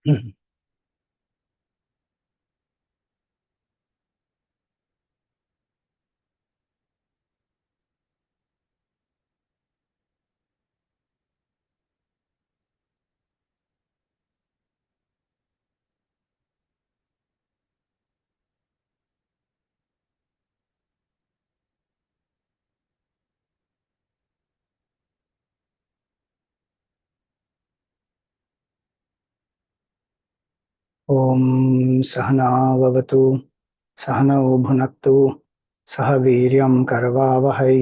ॐ सहना भवतु सहनौ भुनक्तु सह वीर्यं करवावहै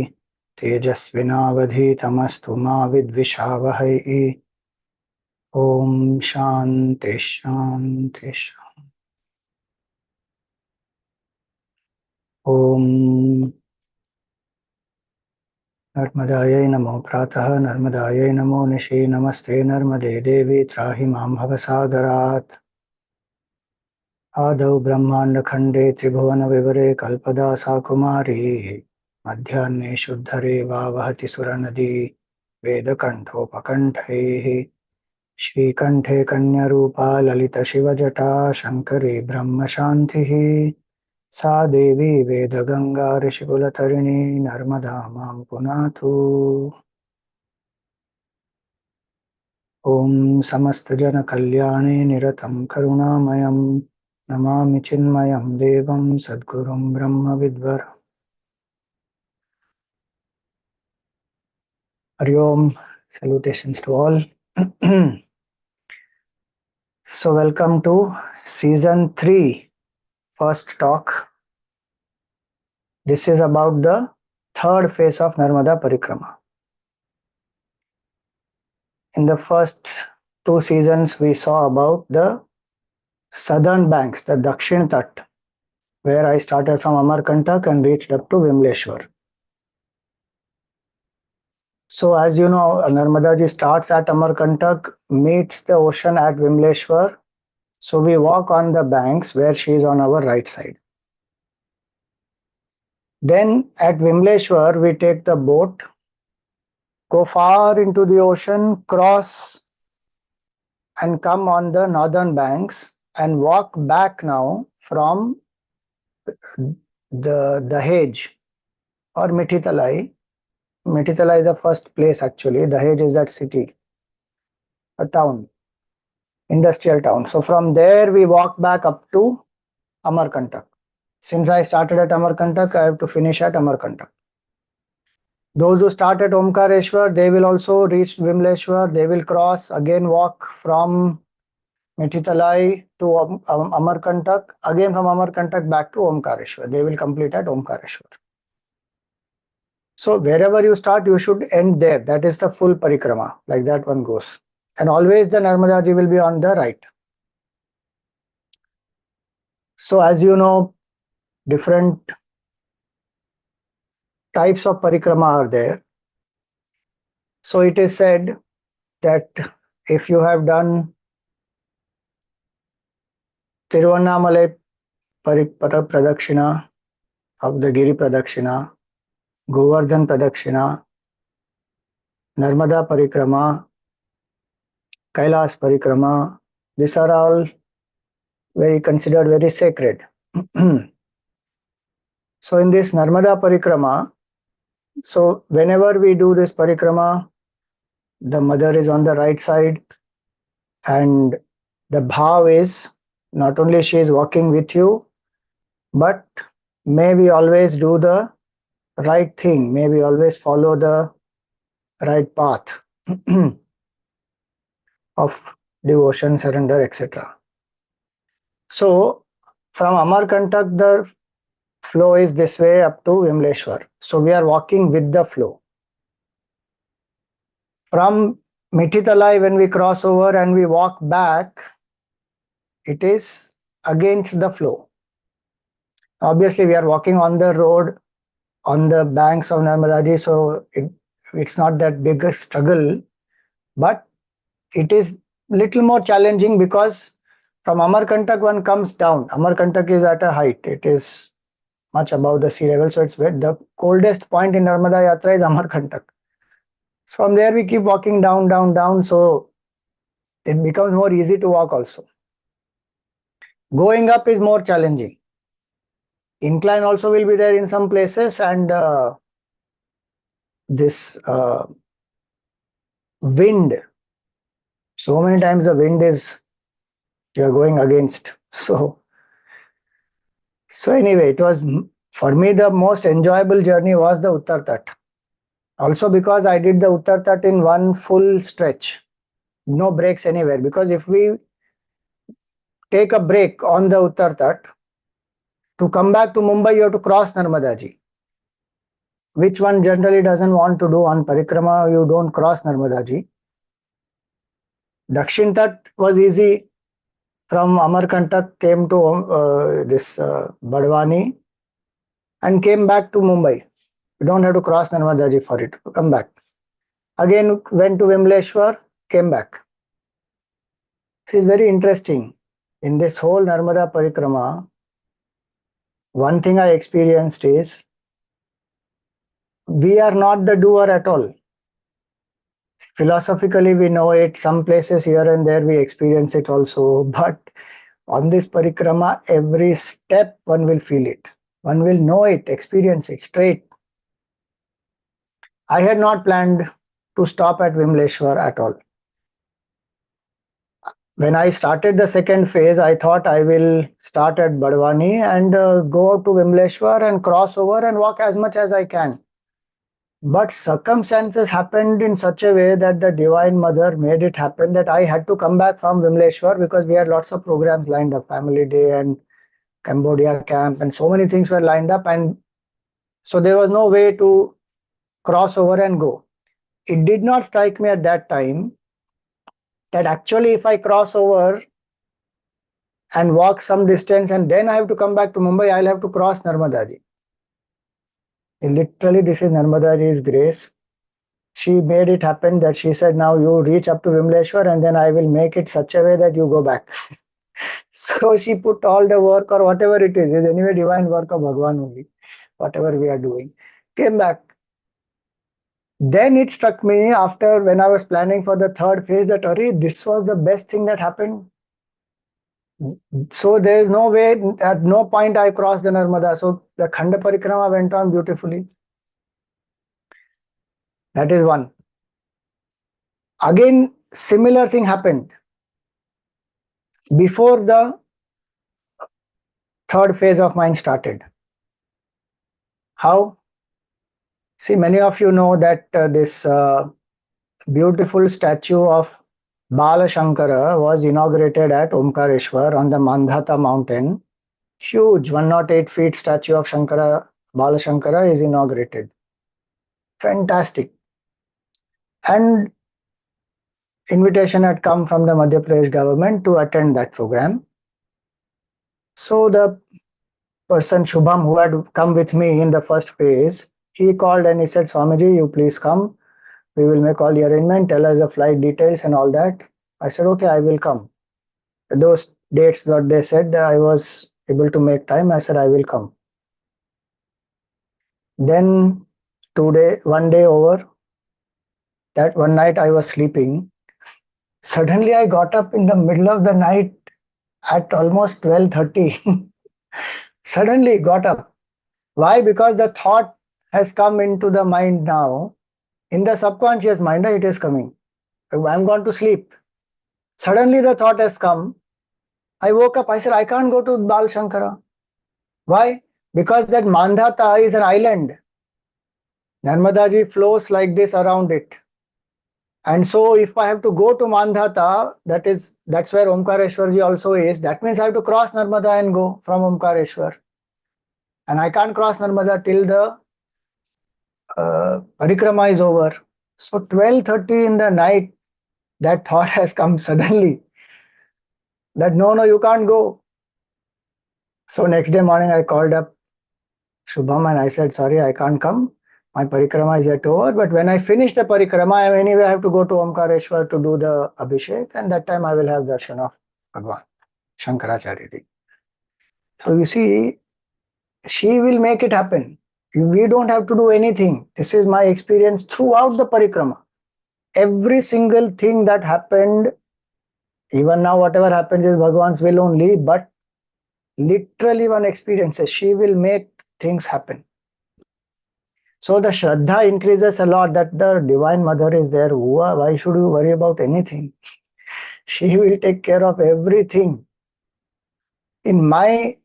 तेजस्विनावधीतमस्तु मा विद्विषावहै। ॐ शान्ति शान्ति ॐ नर्मदायै नमो प्रातः नर्मदायै नमो निशि नमस्ते नर्मदे देवी त्राहि मां भवसागरात्। आदौ ब्रह्माण्डखण्डे त्रिभुवनविवरे कल्पदा सा कुमारी मध्याह्ने शुद्धरे वा वहति सुरनदी वेदकण्ठोपकण्ठैः श्रीकण्ठे कन्यरूपा ललितशिवजटा शङ्करी ब्रह्मशान्तिः सा देवी वेदगङ्गा ऋषिकुलतरिणी नर्मदा मां पुनातु। ॐ समस्तजनकल्याणे निरतं करुणामयं नमामि चिन्मयं देवं सद्गुरुं ब्रह्मविद्वरम्। Hari Om, salutations to all. So welcome to season 3, first talk. This is about the third phase of Narmada Parikrama. In the first 2 seasons, we saw about the southern banks, the Uttartat, where I started from Amarkantak and reached up to Vimleshwar. So as you know, Narmada ji starts at Amarkantak, meets the ocean at Vimleshwar. So we walk on the banks where she is on our right side. Then at Vimleshwar, we take the boat, go far into the ocean, cross and come on the northern banks and walk back now from the Hedge or Mithitalai. Mithitalai is the first place actually. The Hedge is that city, a town, industrial town. So from there we walk back up to Amarkantak. Since I started at Amarkantak, I have to finish at Amarkantak. Those who start at Omkareshwar, they will also reach Vimleshwar. They will cross, again walk from Mithitalai to Amarkantak, again from Amarkantak back to Omkareshwar. They will complete at Omkareshwar. So wherever you start, you should end there. That is the full parikrama, like that one goes. And always the Narmada ji will be on the right. So as you know, different types of parikrama are there. So it is said that if you have done Tiruvannamalai Pradakshina of the Giri Pradakshina, Govardhan Pradakshina, Narmada Parikrama, Kailas Parikrama, these are all considered very sacred. So in this Narmada Parikrama, so whenever we do this parikrama, the mother is on the right side and the bhav is not only she is walking with you, but may we always do the right thing, may we always follow the right path of devotion, surrender, etc. So from Amarkantak, the flow is this way up to Vimleshwar. So we are walking with the flow. From Mithitalai, when we cross over and we walk back, it is against the flow. Obviously, we are walking on the road, on the banks of Narmada ji, so it's not that big a struggle, but it is little more challenging because from Amarkantak one comes down. Amarkantak is at a height. It is much above the sea level, so it's where the coldest point in Narmada Yatra is Amarkantak. From there we keep walking down, down, down, so it becomes more easy to walk also. Going up is more challenging. Incline also will be there in some places, and this wind. So many times the wind is you are going against. So anyway, it was for me the most enjoyable journey was the Uttartat. Also because I did the Uttartat in one full stretch, no breaks anywhere. Because if we take a break on the Uttartat, to come back to Mumbai, you have to cross Narmada Ji, which one generally doesn't want to do on Parikrama. You don't cross Narmada Ji. Dakshin Tat was easy. From Amarkantak came to this Badwani and came back to Mumbai. You don't have to cross Narmada Ji for it. Come back. Again went to Vimleshwar, came back. This is very interesting. In this whole Narmada Parikrama, one thing I experienced is we are not the doer at all. Philosophically, we know it. Some places here and there we experience it also. But on this Parikrama, every step one will feel it. One will know it, experience it straight. I had not planned to stop at Vimleshwar at all. When I started the second phase, I thought I will start at Badwani and go to Vimleshwar and cross over and walk as much as I can. But circumstances happened in such a way that the Divine Mother made it happen that I had to come back from Vimleshwar because we had lots of programs lined up, Family Day and Cambodia camp, and so many things were lined up. And so there was no way to cross over and go. It did not strike me at that time that actually if I cross over and walk some distance and then I have to come back to Mumbai, I'll have to cross Narmada Ji. Literally, this is Narmada Ji's grace. She made it happen that she said, now you reach up to Vimleshwar and then I will make it such a way that you go back. So she put all the work or whatever it is anyway divine work of Bhagwan only, whatever we are doing. Came back. Then it struck me after when I was planning for the third phase that, this was the best thing that happened. So there is no way, at no point I crossed the Narmada. So the Khanda Parikrama went on beautifully. That is one. Again, similar thing happened before the third phase of mine started. How? See, many of you know that this beautiful statue of Bala Shankara was inaugurated at Omkareshwar on the Mandhata mountain. Huge 108 feet statue of Shankara, Bala Shankara is inaugurated. Fantastic. And invitation had come from the Madhya Pradesh government to attend that program. So the person Shubham who had come with me in the first phase, he called and he said, Swamiji, you please come. We will make all the arrangement, tell us the flight details and all that. I said, okay, I will come. Those dates that they said, I was able to make time. I said, I will come. Then one day over, that one night I was sleeping. Suddenly I got up in the middle of the night at almost 12:30. Suddenly got up. Why? Because the thought has come into the mind now. In the subconscious mind, it is coming. I'm going to sleep. Suddenly the thought has come. I woke up. I said, I can't go to Bal Shankara. Why? Because that Mandhata is an island. Narmada Ji flows like this around it. And so if I have to go to Mandhata, that's where Omkareshwar Ji also is. That means I have to cross Narmada and go from Omkareshwar. And I can't cross Narmada till the Parikrama is over. So 12:30 in the night, that thought has come suddenly that no, you can't go. So next day morning, I called up Shubham and I said, sorry, I can't come. My Parikrama is yet over. But when I finish the Parikrama, I have to go to Omkareshwar to do the Abhishek. And that time I will have darshan of Bhagwan, Shankaracharya Ji. So you see, she will make it happen. We don't have to do anything. This is my experience throughout the Parikrama. Every single thing that happened, even now whatever happens is Bhagwan's will only, but literally one experiences. She will make things happen. So the Shraddha increases a lot that the Divine Mother is there. Why should you worry about anything? She will take care of everything. In my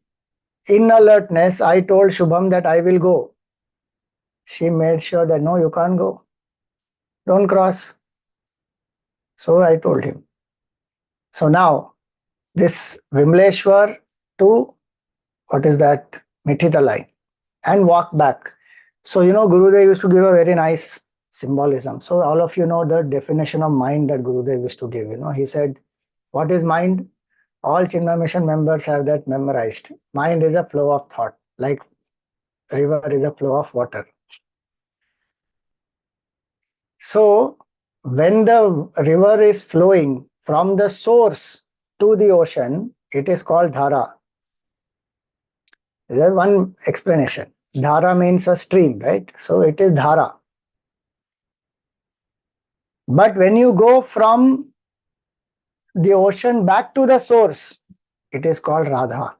inalertness, I told Shubham that I will go. She made sure that no, you can't go. Don't cross. So I told him. So now this Vimleshwar to what is that? Mithitalai and walk back. So Gurudev used to give a very nice symbolism. So all of you know the definition of mind that Gurudev used to give. He said, what is mind? All Chinmay Mission members have that memorized. Mind is a flow of thought, like river is a flow of water. So when the river is flowing from the source to the ocean, it is called dhara. There is one explanation. Dhara means a stream, right? So it is dhara. But when you go from the ocean back to the source, it is called Radha.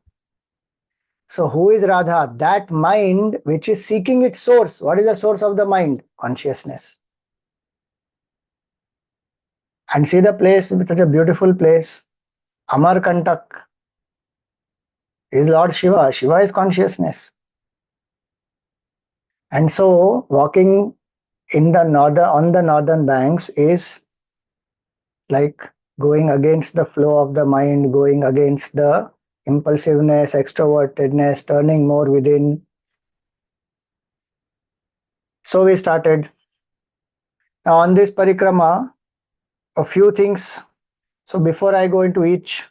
So who is Radha? That mind which is seeking its source. What is the source of the mind? Consciousness. And see the place, such a beautiful place. Amarkantak is Lord Shiva. Shiva is consciousness. And so walking in the on the northern banks is like going against the flow of the mind, going against the impulsiveness, extrovertedness, turning more within. So we started. Now on this parikrama, a few things. So before I go into each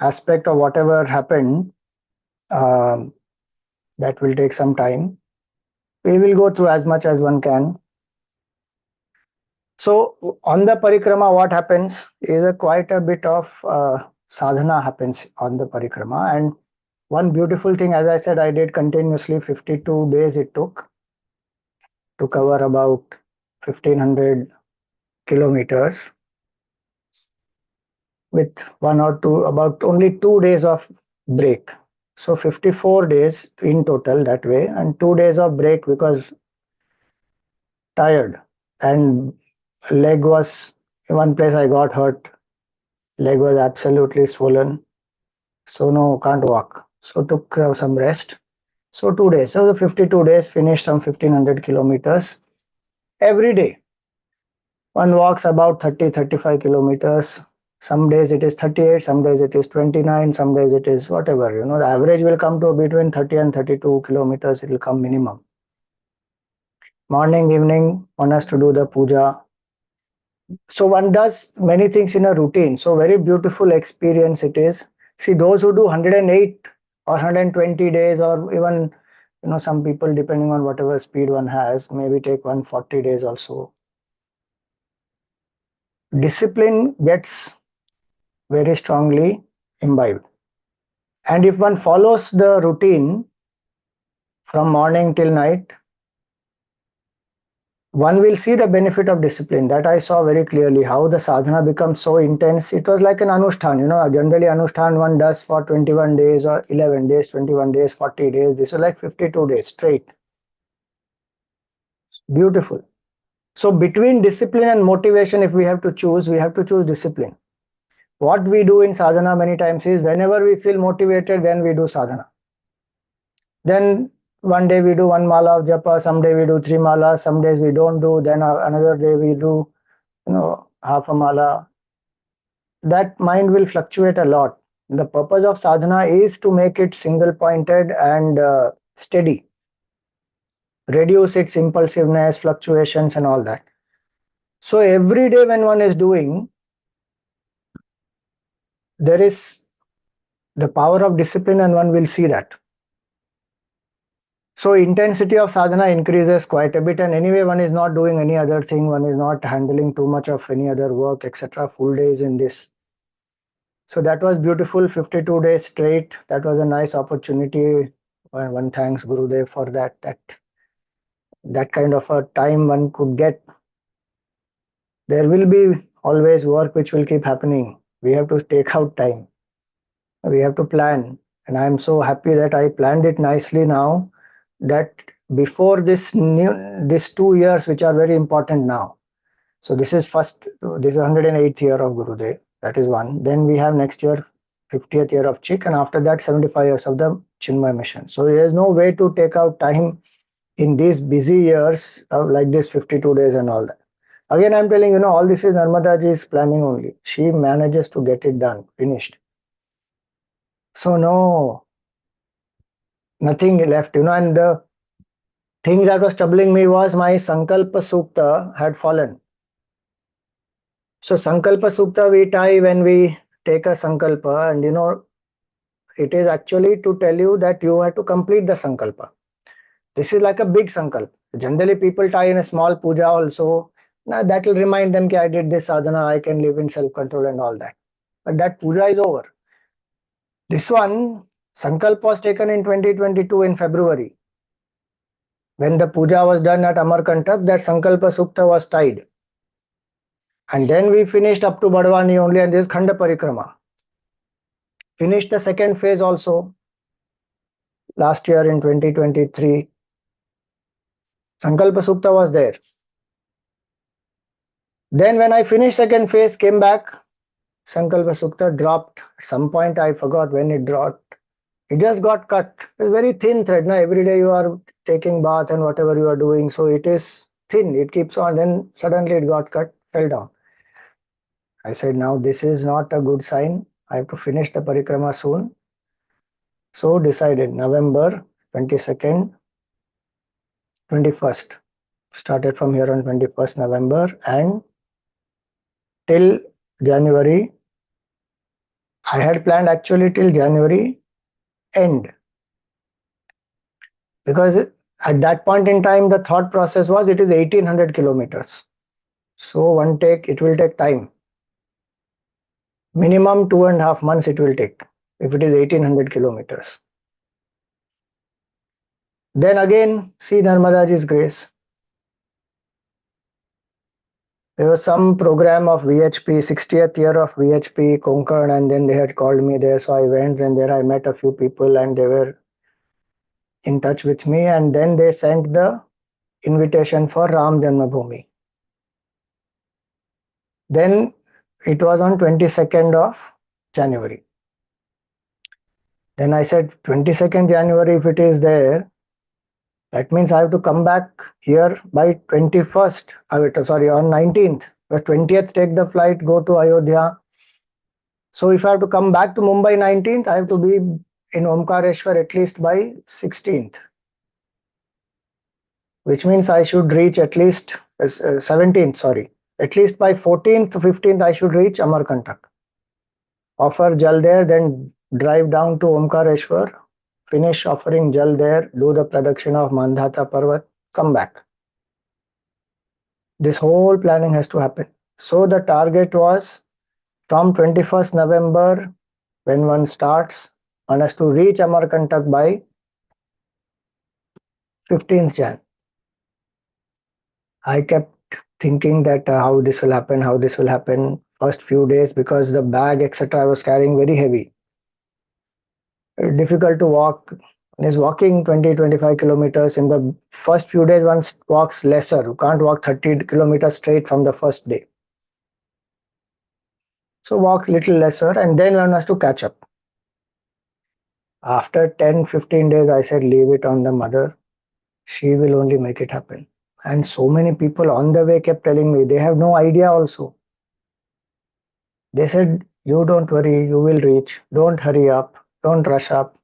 aspect of whatever happened, that will take some time. We will go through as much as one can. So on the parikrama, what happens is quite a bit of sadhana happens on the parikrama. And one beautiful thing, as I said, I did continuously 52 days it took to cover about 1500 kilometers with one or two, about only 2 days of break. So 54 days in total that way, and 2 days of break because tired and leg was in one place I got hurt. Leg was absolutely swollen. So no, can't walk. So took some rest. So 2 days. So the 52 days finished some 1500 kilometers every day. One walks about 30-35 kilometers. Some days it is 38, some days it is 29, some days it is whatever. The average will come to between 30 and 32 kilometers. It will come minimum. Morning, evening, one has to do the puja. So one does many things in a routine. So very beautiful experience it is. See, those who do 108 or 120 days, or even some people, depending on whatever speed one has, maybe take 140 days also. Discipline gets very strongly imbibed. And if one follows the routine from morning till night, one will see the benefit of discipline. That I saw very clearly, how the sadhana becomes so intense. It was like an anushthan. Generally anushthan one does for 21 days or 11 days, 21 days, 40 days. This is like 52 days straight. Beautiful. So between discipline and motivation, if we have to choose, we have to choose discipline. What we do in sadhana many times is, whenever we feel motivated, then we do sadhana. Then one day we do one mala of japa, some day we do 3 malas, some days we don't do, then another day we do half a mala. That mind will fluctuate a lot. The purpose of sadhana is to make it single pointed and steady, reduce its impulsiveness, fluctuations and all that. So every day when one is doing, there is the power of discipline and one will see that. So intensity of sadhana increases quite a bit, and anyway one is not doing any other thing, one is not handling too much of any other work, etc. Full days in this. So that was beautiful, 52 days straight. That was a nice opportunity. One thanks Gurudev for that kind of a time one could get. There will be always work which will keep happening. We have to take out time. We have to plan. And I'm so happy that I planned it nicely now, that before this 2 years which are very important now. So this is 108th year of Gurudev. That is one. Then we have next year 50th year of Chik, and after that 75 years of the Chinmay mission. So there is no way to take out time in these busy years of like this 52 days and all that. Again, I'm telling all this is Narmada ji's planning only. She manages to get it done, finished. So no, nothing left, and the thing that was troubling me was my Sankalpa Sukta had fallen. So Sankalpa Sukta we tie when we take a Sankalpa, and it is actually to tell you that you have to complete the Sankalpa. This is like a big Sankalpa. Generally, people tie in a small puja also. Now that will remind them that I did this sadhana, I can live in self-control and all that. But that puja is over. This one, Sankalpa was taken in 2022 in February. When the puja was done at Amarkantak, that Sankalpa Sukta was tied. And then we finished up to Badwani only, and this Khanda Parikrama. Finished the second phase also last year in 2023. Sankalpa Sukta was there. Then when I finished second phase, came back, Sankalpa Sukta dropped. At some point I forgot when it dropped. It just got cut. It's very thin thread. Now every day you are taking bath and whatever you are doing, so it is thin. It keeps on. Then suddenly it got cut, fell down. I said, now this is not a good sign. I have to finish the parikrama soon. So decided November 22nd, 21st. Started from here on 21st November and till January. I had planned actually till January end, because at that point in time the thought process was it is 1800 kilometers. So it will take time. Minimum 2.5 months it will take if it is 1800 kilometers. Then again, see Narmadaji's grace. There was some program of VHP, 60th year of VHP, Konkan, and then they had called me there. So I went, and there I met a few people, and they were in touch with me. And then they sent the invitation for Ram Janmabhoomi. Then it was on 22nd of January. Then I said, 22nd January, if it is there, that means I have to come back here by 21st. Sorry, on 19th. The 20th, take the flight, go to Ayodhya. So if I have to come back to Mumbai 19th, I have to be in Omkareshwar at least by 16th. Which means I should reach at least 17th, sorry. At least by 14th, 15th, I should reach Amarkantak. Offer Jal there, then drive down to Omkareshwar, finish offering Jal there, do the Pradakshina of Mandhata Parvat, come back. This whole planning has to happen. So the target was from 21st November, when one starts, one has to reach Amarkantak by 15th Jan. I kept thinking that how this will happen. First few days, because the bag, etc., I was carrying very heavy. Difficult to walk. One is walking 20-25 kilometers. In the first few days, one walks lesser. You can't walk 30 kilometers straight from the first day. So walks little lesser, and then one has to catch up. After 10-15 days, I said, leave it on the mother. She will only make it happen. And so many people on the way kept telling me, they have no idea also. They said, you don't worry, you will reach. Don't hurry up. Don't rush up.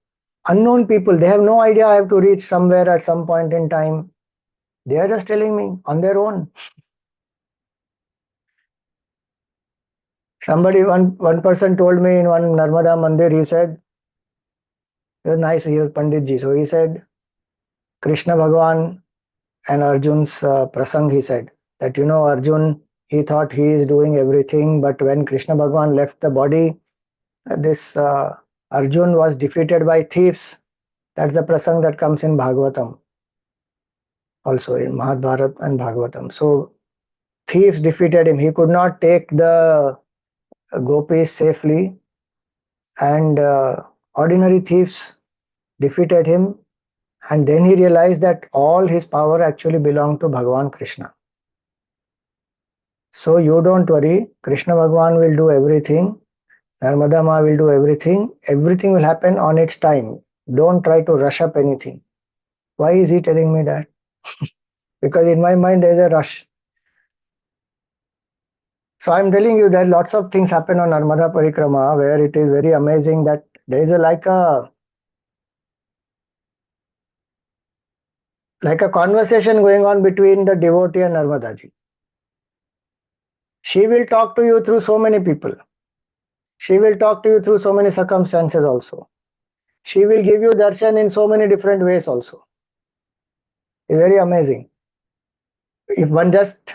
Unknown people, they have no idea I have to reach somewhere at some point in time. They are just telling me on their own. One person told me in one Narmada Mandir, he said, it was nice, he was Panditji. So he said, Krishna Bhagwan and Arjun's prasang, he said, that Arjun, he thought he is doing everything, but when Krishna Bhagwan left the body, this Arjun was defeated by thieves. That's the prasang that comes in Bhagavatam, also in Mahabharata and Bhagavatam. So thieves defeated him. He could not take the gopis safely, and Ordinary thieves defeated him, and then he realized that all his power actually belonged to Bhagavan Krishna. So you don't worry, Krishna Bhagavan will do everything, Narmada Ma will do everything will happen on its time. Don't try to rush up anything. Why is he telling me that? Because in my mind there is a rush. So I'm telling you that lots of things happen on Narmada Parikrama where it is very amazing that there is like a conversation going on between the devotee and Narmada ji. She will talk to you through so many people. She will talk to you through so many circumstances also. She will give you darshan in so many different ways also. It's very amazing. If one just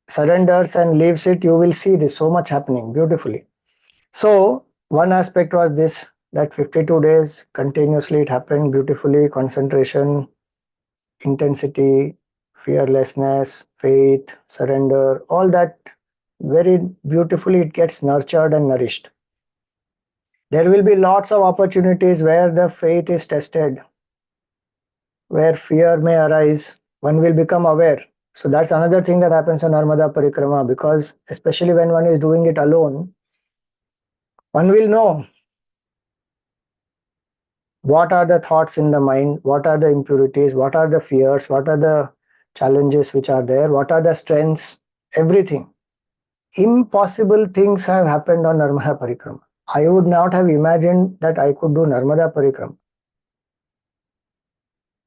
surrenders and leaves it, you will see this so much happening beautifully. So one aspect was this, that 52 days continuously it happened beautifully, concentration, intensity, fearlessness, faith, surrender, all that very beautifully it gets nurtured and nourished. There will be lots of opportunities where the faith is tested, where fear may arise, one will become aware. So that's another thing that happens on Narmada Parikrama, because especially when one is doing it alone, one will know what are the thoughts in the mind, what are the impurities, what are the fears, what are the challenges which are there, what are the strengths, everything. Impossible things have happened on Narmada Parikrama. I would not have imagined that I could do Narmada Parikrama.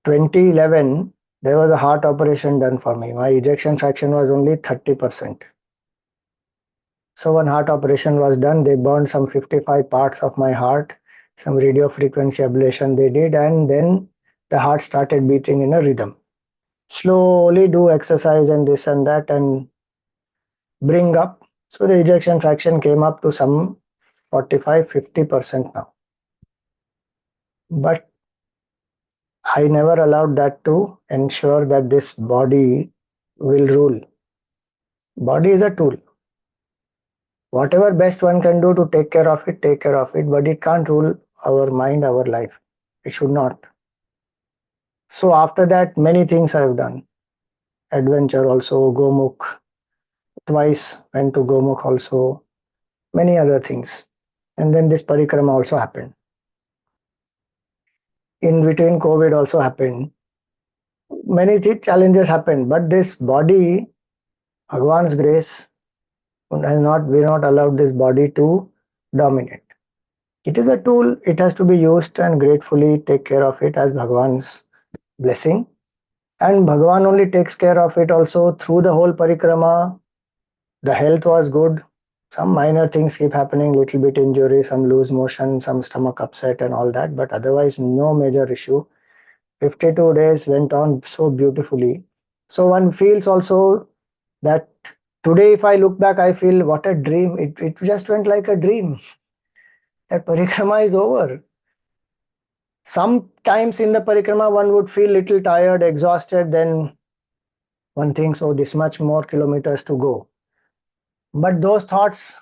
2011, there was a heart operation done for me. My ejection fraction was only 30%. So one heart operation was done. They burned some 55 parts of my heart, some radio frequency ablation they did, and then the heart started beating in a rhythm. Slowly do exercise and this and that and bring up. So the ejection fraction came up to some 45-50% now. But I never allowed that to ensure that this body will rule. Body is a tool. Whatever best one can do to take care of it, take care of it, but it can't rule our mind, our life. It should not. So after that, many things I have done. Adventure also, Gomukh. Twice went to Gomukh also. Many other things. And then this parikrama also happened. In between, COVID also happened. Many challenges happened, but this body, Bhagwan's grace, has not, we not allowed this body to dominate. It is a tool, it has to be used and gratefully take care of it as Bhagwan's blessing. And Bhagwan only takes care of it also through the whole parikrama. The health was good. Some minor things keep happening, little bit injury, some loose motion, some stomach upset and all that, but otherwise no major issue. 52 days went on so beautifully. So one feels also that today if I look back, I feel what a dream. It just went like a dream. That parikrama is over. Sometimes in the parikrama one would feel little tired, exhausted, then one thinks, oh, this much more kilometers to go. But those thoughts,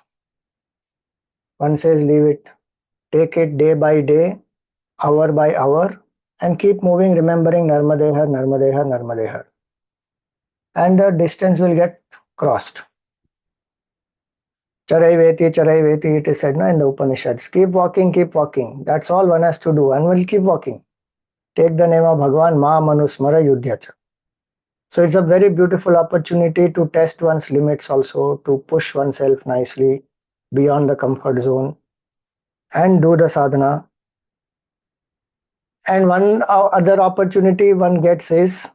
one says, leave it. Take it day by day, hour by hour, and keep moving, remembering Narmadehar, Narmadehar, Narmadehar. And the distance will get crossed. Charai veti, it is said in the Upanishads. Keep walking, keep walking. That's all one has to do, and will keep walking. Take the name of Bhagavan, Ma Manusmara Yudhyacha. So it's a very beautiful opportunity to test one's limits also, to push oneself nicely beyond the comfort zone and do the sadhana. And one other opportunity one gets is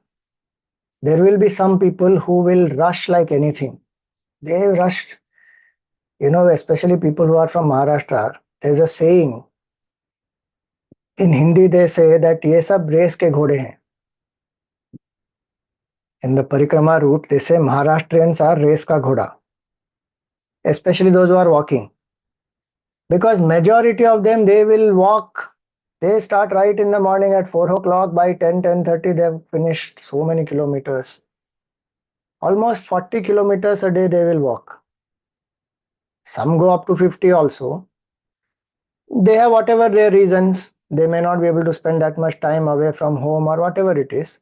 there will be some people who will rush like anything. They rushed, especially people who are from Maharashtra. There's a saying in Hindi, they say that ye sab race ke ghode hain. In the parikrama route, they say Maharashtrians are race ka ghoda, especially those who are walking. Because majority of them, they will walk. They start right in the morning at 4 o'clock. By 10:30, they've finished so many kilometers. Almost 40 kilometers a day they will walk. Some go up to 50 also. They have whatever their reasons. They may not be able to spend that much time away from home or whatever it is.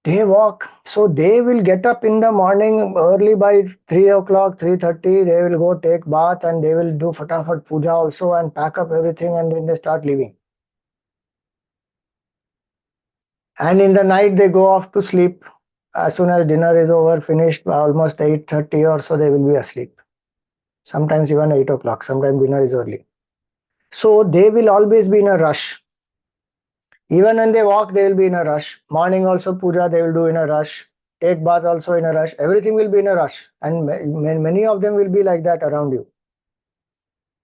They walk. So they will get up in the morning early by 3 o'clock, 3:30. They will go take bath and they will do fatafat puja also and pack up everything and then they start leaving. And in the night they go off to sleep. As soon as dinner is over, finished, almost 8:30 or so, they will be asleep. Sometimes even 8 o'clock. Sometimes dinner is early. So they will always be in a rush. Even when they walk, they will be in a rush. Morning also puja, they will do in a rush. Take bath also in a rush. Everything will be in a rush. And many of them will be like that around you.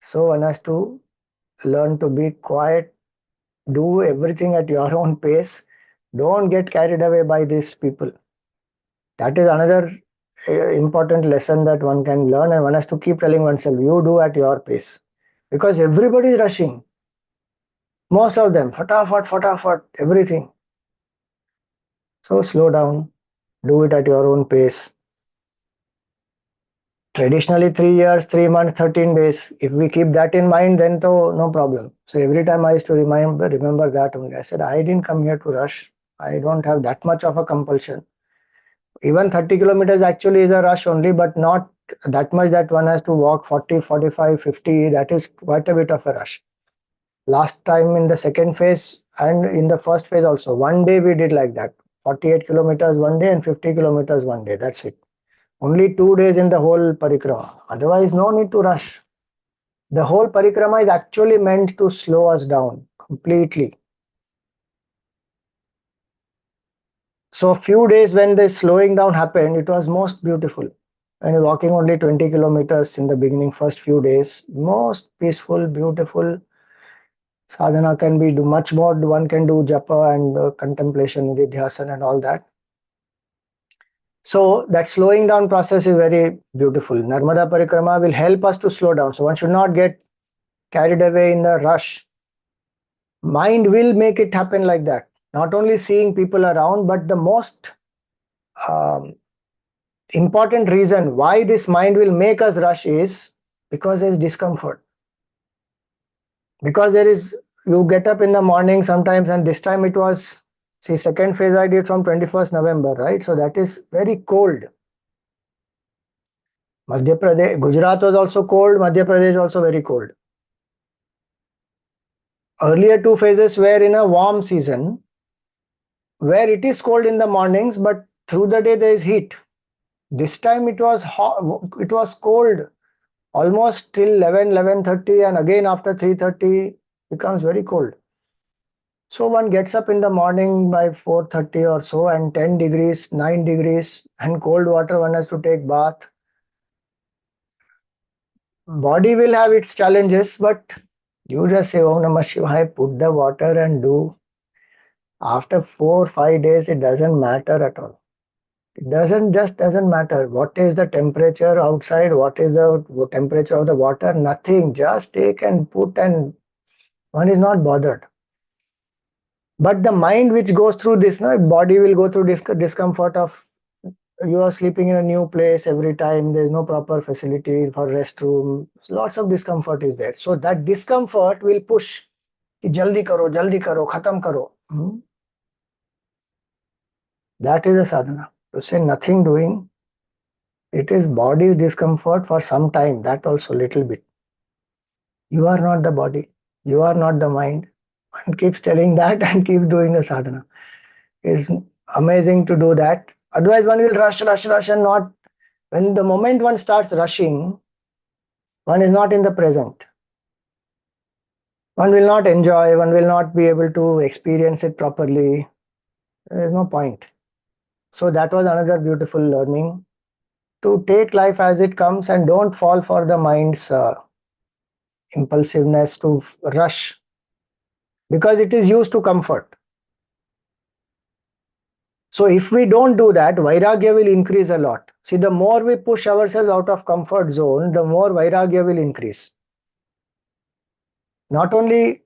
So one has to learn to be quiet, do everything at your own pace. Don't get carried away by these people. That is another important lesson that one can learn, and one has to keep telling oneself, you do at your pace. Because everybody is rushing. Most of them, fatafat, fatafat, everything. So slow down, do it at your own pace. Traditionally 3 years, 3 months, 13 days. If we keep that in mind, then no problem. So every time I used to remember that only. I said, I didn't come here to rush. I don't have that much of a compulsion. Even 30 kilometers actually is a rush only, but not that much that one has to walk 40, 45, 50. That is quite a bit of a rush. Last time in the second phase and in the first phase also, one day we did like that. 48 kilometers one day and 50 kilometers one day. That's it. Only 2 days in the whole parikrama. Otherwise, no need to rush. The whole parikrama is actually meant to slow us down completely. So a few days when the slowing down happened, it was most beautiful. And walking only 20 kilometers in the beginning, first few days, most peaceful, beautiful. Sadhana can be do much more. One can do japa and contemplation, nididhyasana and all that. So that slowing down process is very beautiful. Narmada Parikrama will help us to slow down. So one should not get carried away in the rush. Mind will make it happen like that. Not only seeing people around, but the most um, important reason why this mind will make us rush is because there is discomfort. Because there is, you get up in the morning sometimes, and this time it was, see, second phase I did from 21st November, right? So that is very cold. Madhya Pradesh, Gujarat was also cold, Madhya Pradesh also very cold. Earlier two phases were in a warm season where it is cold in the mornings, but through the day there is heat. This time it was hot, it was cold almost till 11, 11:30, and again after 3:30 becomes very cold. So one gets up in the morning by 4:30 or so, and 10 degrees, 9 degrees, and cold water one has to take bath. Body will have its challenges, but you just say Om Namah Shivaya, put the water and do. After 4 5 days, it doesn't matter at all. It doesn't matter what is the temperature outside, what is the temperature of the water, nothing. Just take and put, and one is not bothered. But the mind which goes through this, no, body will go through discomfort of, you are sleeping in a new place every time, there is no proper facility for restroom, lots of discomfort is there. So that discomfort will push, jaldi karo, khatam karo. That is a sadhana. To say nothing doing, it is body discomfort for some time, that also little bit. You are not the body, you are not the mind. One keeps telling that and keep doing the sadhana. It's amazing to do that. Otherwise, one will rush, and not. When the moment one starts rushing, one is not in the present. One will not enjoy, one will not be able to experience it properly. There is no point. So that was another beautiful learning, to take life as it comes and don't fall for the mind's impulsiveness to rush, because it is used to comfort. So if we don't do that, vairagya will increase a lot. See, the more we push ourselves out of comfort zone, the more vairagya will increase. Not only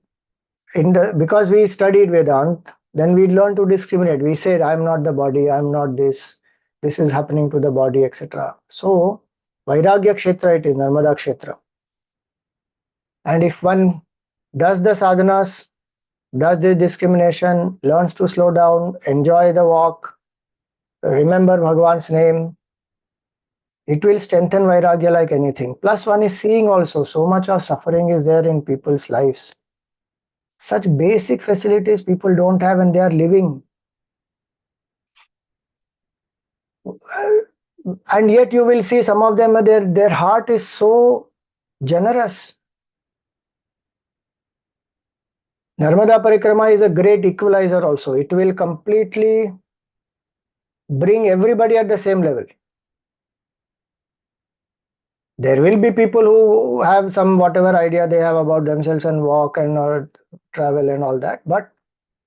because we studied Vedanta, then we learn to discriminate. We say, I'm not the body, I'm not this is happening to the body, etc. So, Vairagya Kshetra it is, Narmada Kshetra. And if one does the sadhanas, does the discrimination, learns to slow down, enjoy the walk, remember Bhagwan's name, it will strengthen Vairagya like anything. Plus, one is seeing also so much of suffering is there in people's lives. Such basic facilities people don't have and they are living. And yet you will see some of them, their heart is so generous. Narmada Parikrama is a great equalizer also. It will completely bring everybody at the same level. There will be people who have some whatever idea they have about themselves and walk and or travel and all that. But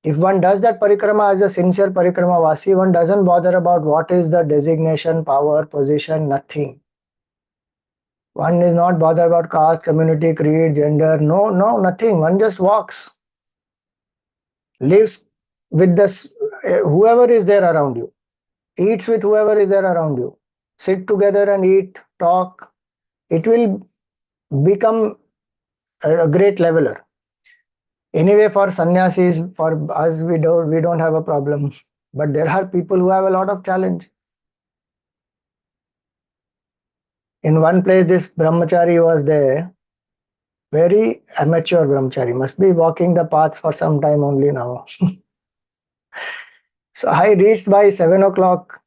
if one does that parikrama as a sincere parikrama vasi, one doesn't bother about what is the designation, power, position, nothing. One is not bothered about caste, community, creed, gender. No, no, nothing. One just walks, lives with this whoever is there around you, eats with whoever is there around you, sit together and eat, talk. It will become a great leveler. Anyway, for sannyasis, for us, we don't have a problem. But there are people who have a lot of challenge. In one place, this brahmachari was there, very amateur brahmachari, must be walking the paths for some time only now. So I reached by 7 o'clock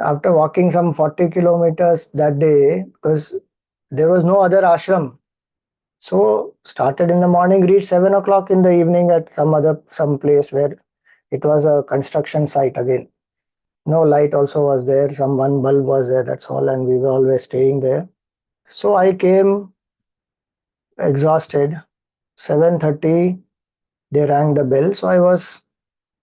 after walking some 40 kilometers that day because there was no other ashram. So started in the morning, reached 7 o'clock in the evening at some place where it was a construction site again. No light also was there, some one bulb was there, that's all, and we were always staying there. So I came exhausted. 7:30 they rang the bell, so I was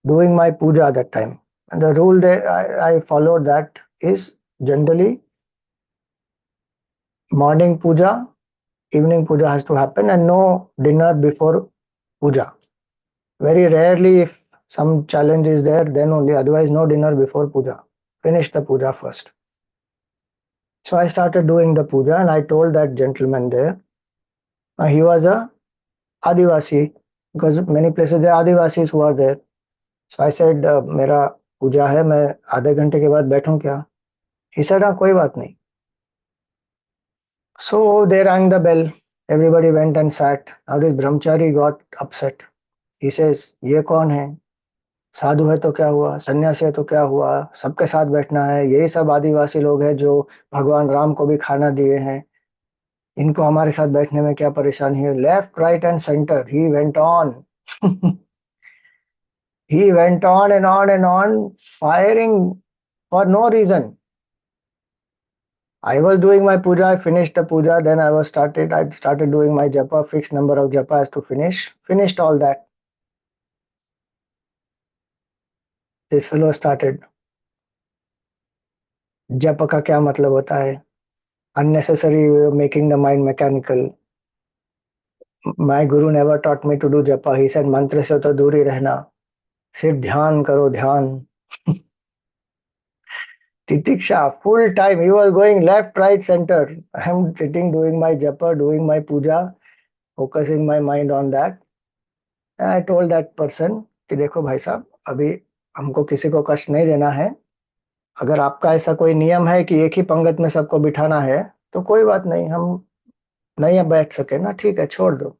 doing my puja that time. And the rule that I followed that is generally morning puja, evening puja has to happen, and no dinner before puja. Very rarely, if some challenge is there, then only. Otherwise, no dinner before puja. Finish the puja first. So I started doing the puja, and I told that gentleman there. He was a Adivasi because many places there are Adivasis who are there. So I said, मेरा पूजा है, मैं आधे घंटे के बाद बैठूं क्या? He said, हाँ कोई बात नहीं. So they rang the bell. Everybody went and sat. Now this brahmachari got upset. He says, ये कौन है? साधु है तो क्या हुआ, सन्यासी है तो क्या हुआ, सबके साथ बैठना है, यही सब आदिवासी लोग हैं जो भगवान राम को भी खाना दिए हैं, इनको हमारे साथ बैठने में क्या परेशानी है? Left right and centre he went on. He went on and on and on, firing for no reason. I was doing my puja, I finished the puja, then I started doing my japa, fixed number of japas to finish, finished all that. This fellow started, japa का क्या मतलब होता है? Unnecessary making the mind mechanical. My guru never taught me to do japa. He said मंत्र से तो दूर ही रहना, सिर्फ ध्यान करो ध्यान. Titiksha, full time. He was going left, right, center. I'm sitting doing my japa, doing my puja, focusing my mind on that. And I told that person कि देखो भाई साहब, अभी हमको किसी को कष्ट नहीं देना है. अगर आपका ऐसा कोई नियम है कि एक ही पंगत में सबको बिठाना है, तो कोई बात नहीं, हम नहीं बैठ सके ना, ठीक है, छोड़ दो.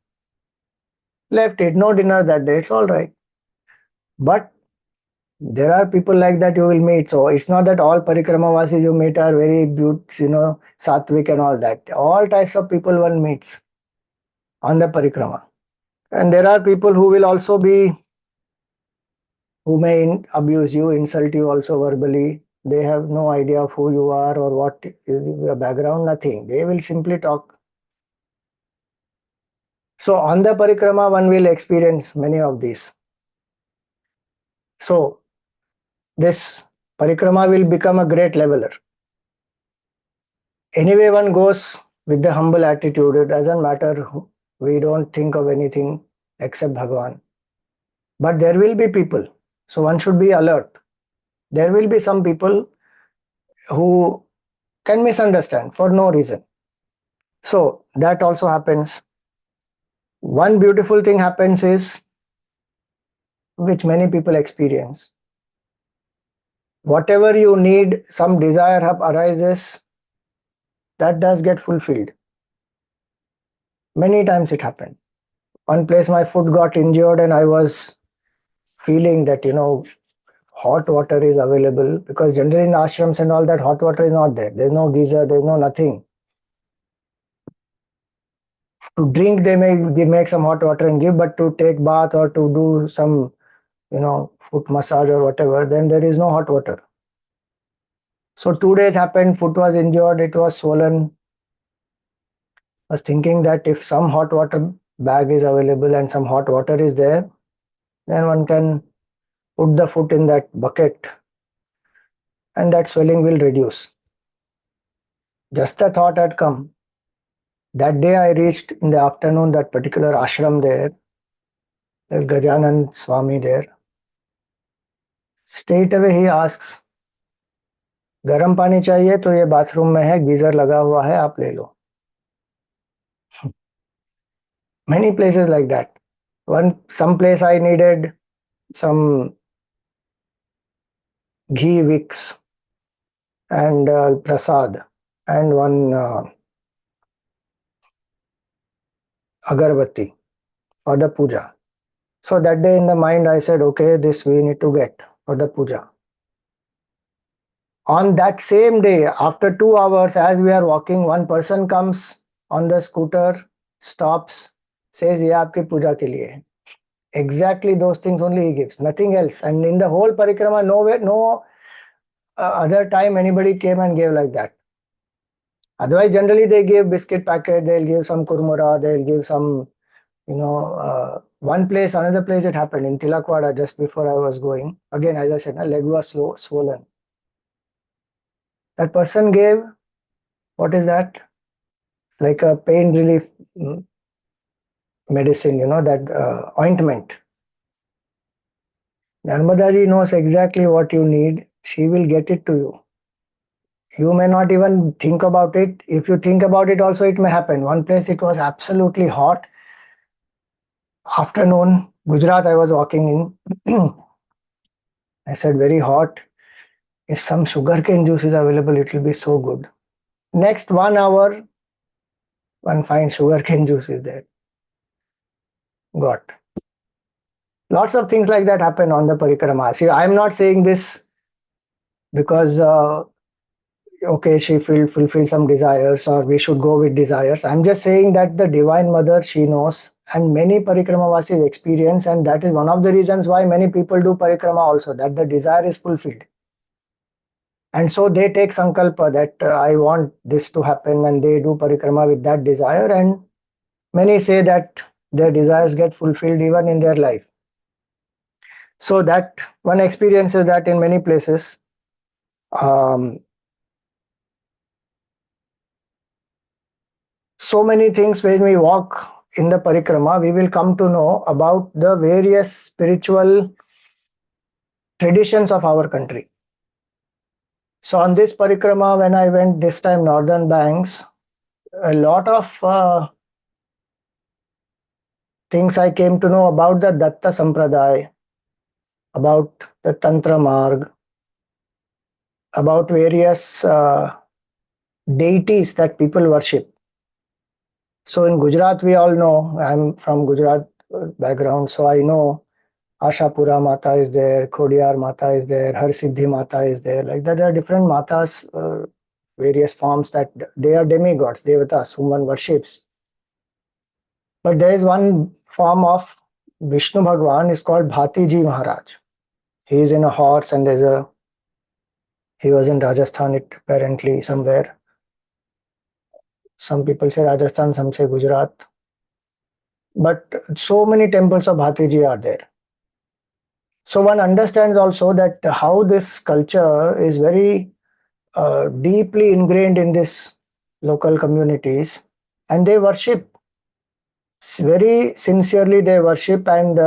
Left it, no dinner that day, it's all right. But there are people like that you will meet. So it's not that all parikramawasis you meet are very beautiful, sattvic and all that. All types of people one meets on the parikrama. And there are people who will also be, who may abuse you, insult you also verbally. They have no idea of who you are or what is your background, nothing. They will simply talk. So on the parikrama, one will experience many of these. So this parikrama will become a great leveler. Anyway, one goes with the humble attitude. It doesn't matter. We don't think of anything except Bhagavan. But there will be people. So one should be alert. There will be some people who can misunderstand for no reason. So that also happens. One beautiful thing happens is, which many people experience. Whatever you need, some desire arises, that does get fulfilled. Many times it happened. One place my foot got injured and I was feeling that, hot water is available, because generally in ashrams and all that, hot water is not there. There's no geyser, there's no nothing. To drink, they make some hot water and give, but to take bath or to do some, foot massage or whatever, then there is no hot water. So 2 days happened, foot was injured, it was swollen. I was thinking that if some hot water bag is available and some hot water is there, then one can put the foot in that bucket and that swelling will reduce. Just a thought had come. That day I reached in the afternoon that particular ashram there. There's Gajanan Swami there. Straight away he asks, गर्म पानी चाहिए तो ये bathroom में है, geyser लगा हुआ है, आप ले लो. Many places like that. Some place I needed some ghee wicks and prasad and one agarbatti for the puja. So that day in the mind I said, okay, this we need to get for the puja. On that same day, after 2 hours, as we are walking, one person comes on the scooter, stops, says, "Ye aapki puja ke liye hai." Exactly those things only he gives, nothing else. And in the whole parikrama, no other time anybody came and gave like that. Otherwise, generally they give biscuit packet, they'll give some kurmura, they'll give some, one place, another place it happened in Tilakwada just before I was going. Again, as I said, my leg was swollen. That person gave, what is that? Like a pain relief medicine, that ointment. Narmada ji knows exactly what you need. She will get it to you. You may not even think about it. If you think about it also, it may happen. One place it was absolutely hot. Afternoon, Gujarat, I was walking in. I said, very hot. If some sugarcane juice is available, it will be so good. Next 1 hour, one finds sugarcane juice is there. Got. Lots of things like that happen on the parikrama. See, I'm not saying this because okay, she fulfill some desires or we should go with desires. I'm just saying that the Divine Mother, she knows, and many Parikramawasis experience, and that is one of the reasons why many people do Parikrama also, that the desire is fulfilled. And so they take Sankalpa that I want this to happen, and they do Parikrama with that desire, and many say that their desires get fulfilled even in their life. So that one experiences that in many places. So many things when we walk in the parikrama, we will come to know about the various spiritual traditions of our country. So on this parikrama, when I went this time northern banks, a lot of things I came to know about the Datta Sampradaya, about the Tantra Marg, about various deities that people worship. So in Gujarat, we all know, I'm from Gujarat background, so I know Ashapura Mata is there, Khodiyar Mata is there, Har Siddhi Mata is there. Like that, there are different matas, various forms that they are demigods, devatas, whom one worships. But there is one form of Vishnu Bhagwan is called Bhatiji Maharaj. He is in a horse and he was in Rajasthan, it apparently somewhere. Some people say Rajasthan, some say Gujarat. But so many temples of Bhatiji are there. So one understands also that how this culture is very deeply ingrained in this local communities, and they worship very sincerely. They worship, and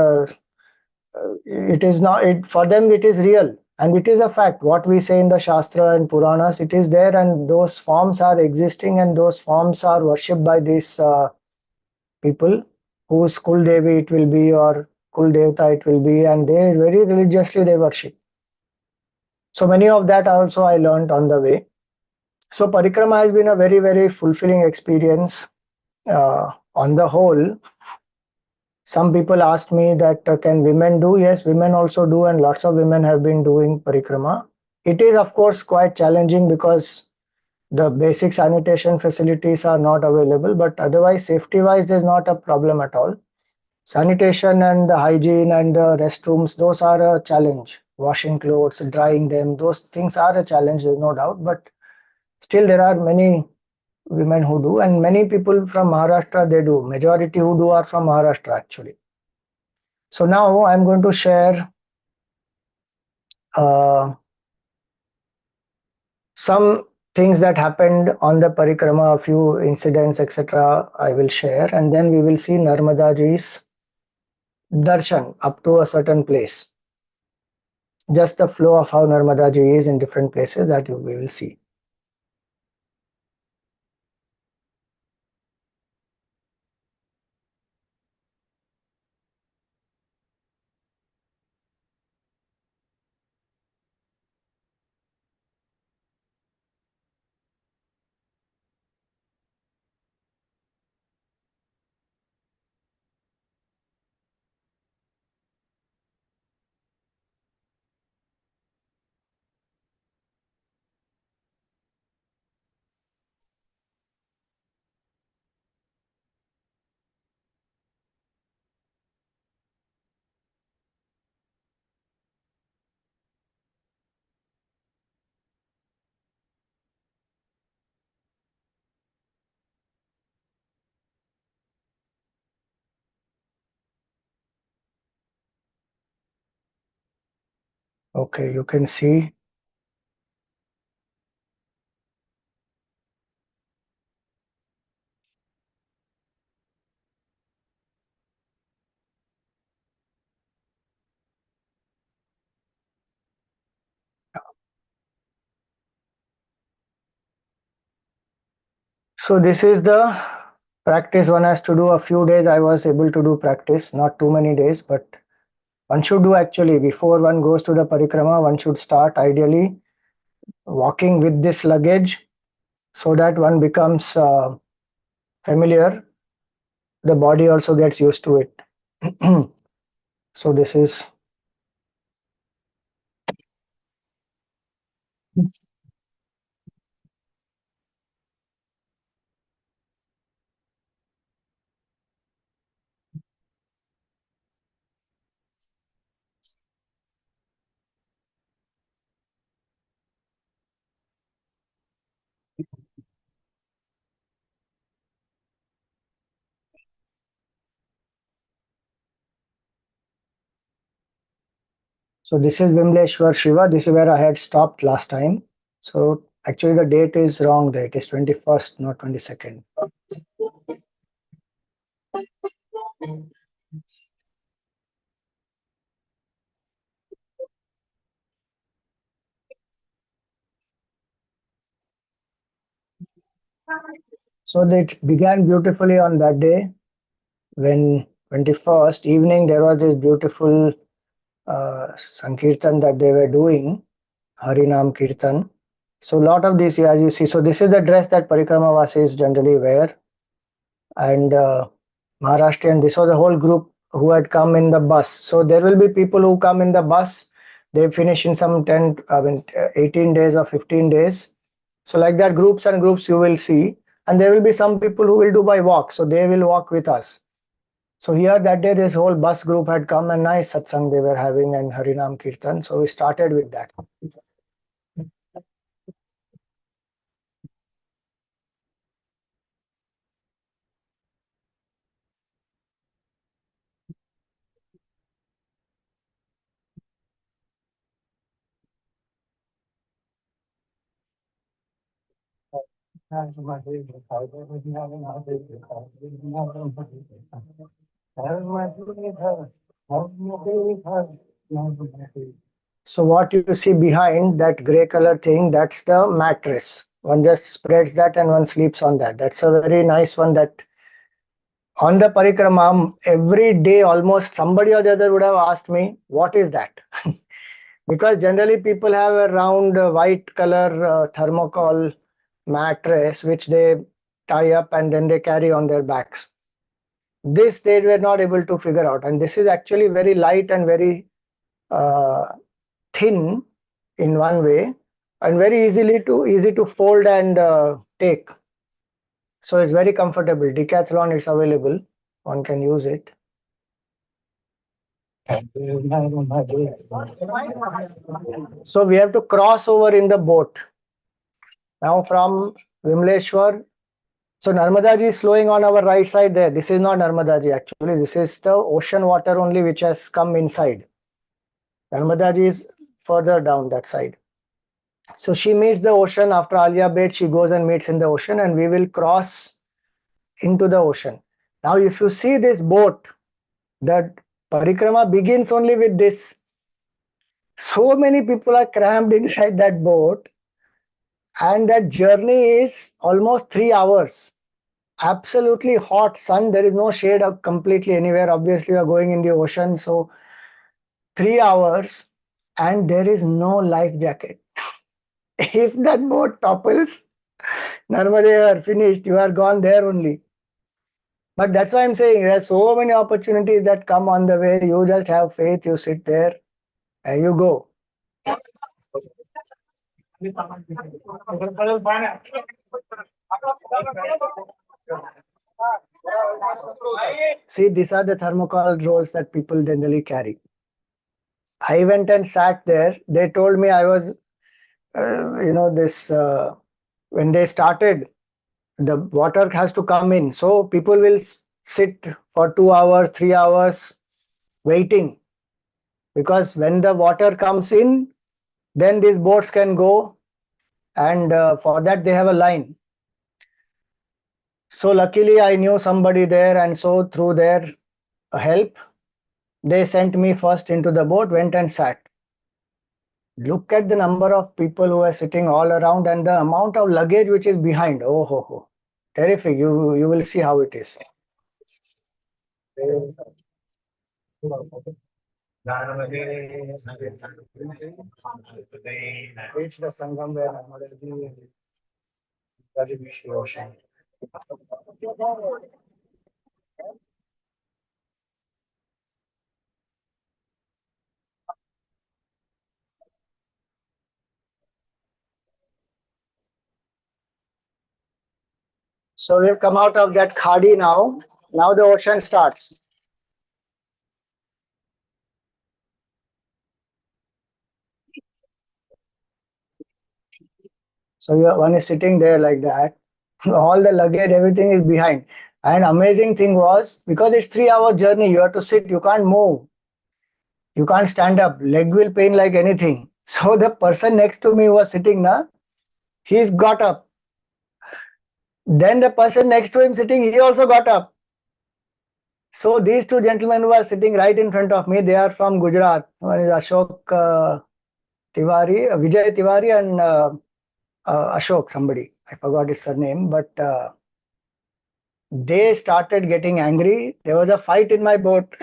it is not it for them. It is real, and it is a fact. What we say in the Shastra and Puranas, it is there, and those forms are existing, and those forms are worshipped by these people. whose Kul Devi it will be or Kul Devta it will be, and they very religiously they worship. So many of that also I learned on the way. So Parikrama has been a very, very fulfilling experience. On the whole, some people asked me that can women do? Yes, women also do, and lots of women have been doing Parikrama. It is, of course, quite challenging because the basic sanitation facilities are not available, but otherwise, safety wise, there's not a problem at all. Sanitation and the hygiene and the restrooms, those are a challenge. Washing clothes, drying them, those things are a challenge, there's no doubt. But still, there are many women who do, and many people from Maharashtra they do. Majority who do are from Maharashtra actually. So now I'm going to share uh, some things that happened on the parikrama, a few incidents, etc. I will share, and then we will see Narmada Ji's darshan up to a certain place. Just the flow of how Narmada Ji is in different places that we will see. Okay, you can see. So this is the practice one has to do. A few days I was able to do practice, not too many days, but one should do actually before one goes to the parikrama. One should start ideally walking with this luggage so that one becomes familiar. The body also gets used to it. So this is. So this is Vimleshwar Shiva. This is where I had stopped last time. So actually the date is wrong there. It is 21st, not 22nd. So it began beautifully on that day when 21st evening there was this beautiful Sankirtan that they were doing, Harinam Kirtan. So a lot of these, as you see, so this is the dress that Parikrama Vasis generally wear. And Maharashtrian, this was a whole group who had come in the bus. So there will be people who come in the bus, they finish in some 10, 18 days or 15 days. So like that, groups and groups you will see. And there will be some people who will do by walk. So they will walk with us. So here that day, this whole bus group had come and nice satsang they were having and Harinam Kirtan. So we started with that. So what you see behind that gray color thing, that's the mattress. One just spreads that and one sleeps on that. That's a very nice one that On the Parikrama, every day almost somebody or the other would have asked me, what is that? Because generally people have a round white color thermocol mattress which they tie up and then they carry on their backs. This they were not able to figure out, and this is actually very light and very uh, thin in one way, and very easy to fold and take. So it's very comfortable. Decathlon is available. One can use it. So we have to cross over in the boat. Now from Vimleshwar, so Narmada Ji is flowing on our right side there. This is not Narmada Ji actually. This is the ocean water only which has come inside. Narmada Ji is further down that side. So she meets the ocean after Alia Bed. She goes and meets in the ocean, and we will cross into the ocean. Now, if you see this boat, that parikrama begins only with this. So many people are crammed inside that boat, and that journey is almost 3 hours. Absolutely hot sun. There is no shade of completely anywhere. Obviously, we are going in the ocean, so 3 hours, and there is no life jacket. If that boat topples, Narmada, you are finished. You are gone there only. But that's why I'm saying there are so many opportunities that come on the way. You just have faith, you sit there, and you go. See, these are the thermocol rolls that people generally carry. I went and sat there. They told me I was, this, when they started, the water has to come in. So people will sit for 2 hours, 3 hours waiting, because when the water comes in, then these boats can go, and for that they have a line. So luckily I knew somebody there, and so through their help, they sent me first into the boat, went and sat. Look at the number of people who are sitting all around and the amount of luggage which is behind. Oh, ho, ho. Terrific. You will see how it is. It's the Sangam where Narmada Ji meets the ocean. So we've come out of that khadi now. Now the ocean starts. So one is sitting there like that. All the luggage, everything is behind. And amazing thing was, because it's 3 hour journey, you have to sit, you can't move, you can't stand up, leg will pain like anything. So the person next to me was sitting now, he's got up. Then the person next to him sitting, he also got up. So these two gentlemen who are sitting right in front of me, they are from Gujarat. One is Ashok Tiwari, Vijay Tiwari, and Ashok somebody. I forgot his surname, but they started getting angry. There was a fight in my boat.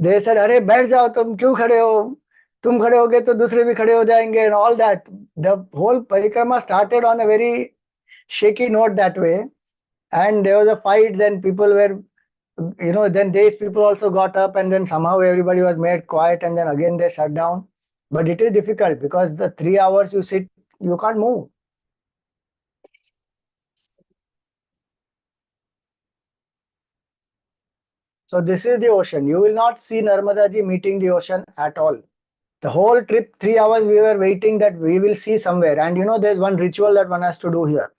They said, "अरे बैठ जाओ तुम क्यों खड़े हो? तुम खड़े होगे तो दूसरे भी खड़े हो जाएंगे," and all that. The whole parikrama started on a very shaky note that way, and there was a fight. Then people were, then these people also got up, and then somehow everybody was made quiet, and then again they sat down. But it is difficult because the 3 hours you sit, you can't move. So this is the ocean. You will not see Narmada Ji meeting the ocean at all. The whole trip, 3 hours, we were waiting that we will see somewhere. And there's one ritual that one has to do here.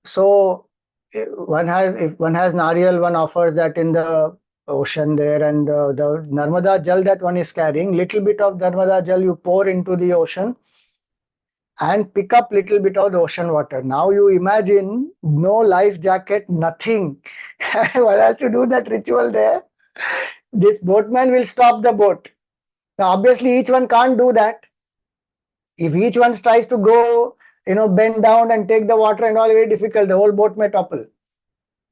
So if one has Nariyal, one offers that in the ocean there, and the Narmada Jal that one is carrying, little bit of Narmada Jal you pour into the ocean and pick up little bit of the ocean water. Now you imagine no life jacket, nothing. One has to do that ritual there. This boatman will stop the boat. Now obviously each one can't do that. If each one tries to go, bend down and take the water and all, very difficult. The whole boat may topple.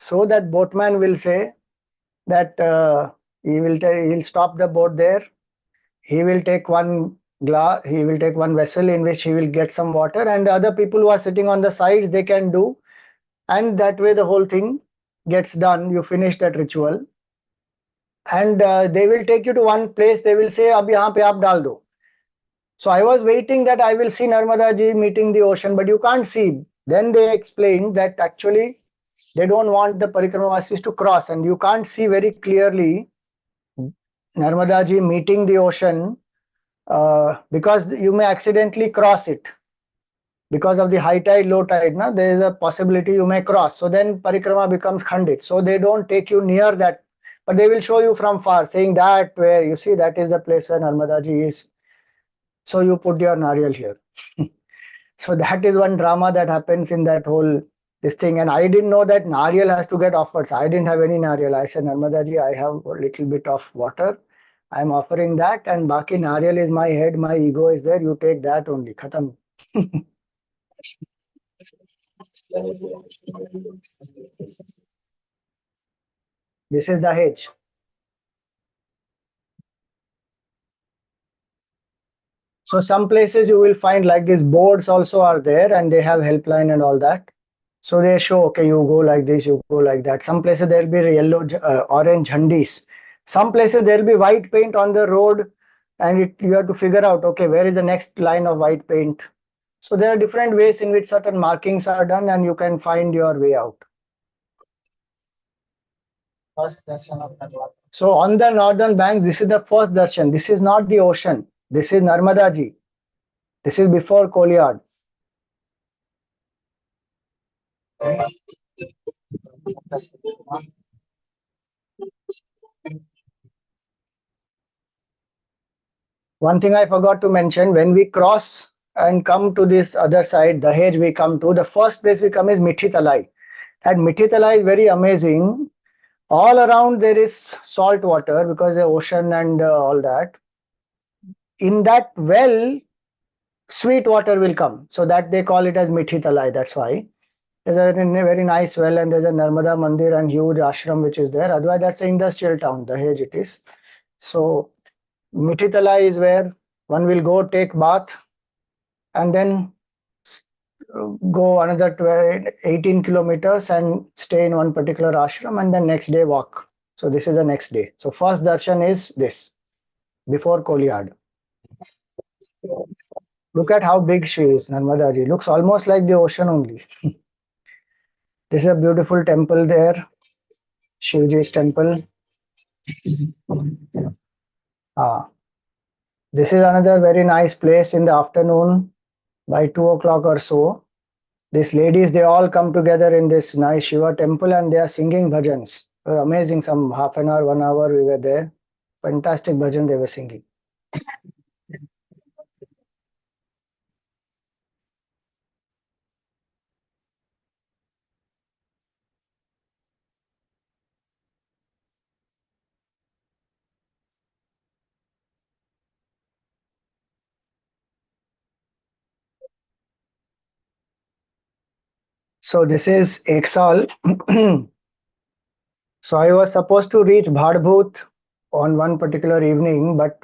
So that boatman will say that he'll stop the boat there. He will take one glass. He will take one vessel in which he will get some water, and the other people who are sitting on the sides, they can do, and that way the whole thing gets done. You finish that ritual, and they will take you to one place. They will say, "Ab yahan pe aap dal do." So I was waiting that I will see Narmada ji meeting the ocean, but you can't see. Then they explained that actually they don't want the Parikramawasis to cross, and you can't see very clearly Narmada ji meeting the ocean because you may accidentally cross it. Because of the high tide, low tide, na, there is a possibility you may cross. So then Parikrama becomes Khandit. So they don't take you near that, but they will show you from far, saying that where you see that is the place where Narmada ji is. So you put your Nariyal here. So that is one drama that happens in that whole this thing. And I didn't know that Nariyal has to get offered. So I didn't have any Nariyal. I said, Narmada ji, I have a little bit of water. I'm offering that, and Baki Nariyal is my head, my ego is there. You take that only. Khatam. This is the hedge. So some places you will find like these boards also are there, and they have helpline and all that. So they show, okay, you go like this, you go like that. Some places there will be yellow, orange jhandis. Some places there will be white paint on the road, and you have to figure out, okay, where is the next line of white paint. So there are different ways in which certain markings are done, and you can find your way out. First darshan of Narmada. So on the northern bank, this is the first darshan. This is not the ocean. This is Narmada ji. This is before Koliyad. One thing I forgot to mention, when we cross and come to this other side, the hedge we come to, the first place we come is Mithi Talai. And Mithi Talai is very amazing. All around there is salt water because the ocean and all that. In that well, sweet water will come. So that they call it as Mithi Talai. That's why. There's a very nice well, and there's a Narmada Mandir and huge ashram which is there. Otherwise, that's an industrial town, the hedge it is. So Mithi Talai is where one will go take bath and then go another 12, 18 kilometers and stay in one particular ashram, and then next day walk. So this is the next day. So first darshan is this before Koliyad. Look at how big she is, Narmada ji. Looks almost like the ocean only. This is a beautiful temple there, Shivji's temple. Ah, this is another very nice place in the afternoon by 2 o'clock or so. These ladies, they all come together in this nice Shiva temple and they are singing bhajans. Amazing, some half an hour, 1 hour we were there. Fantastic bhajan they were singing. So this is Exal. So I was supposed to reach Bhadbhut on one particular evening, but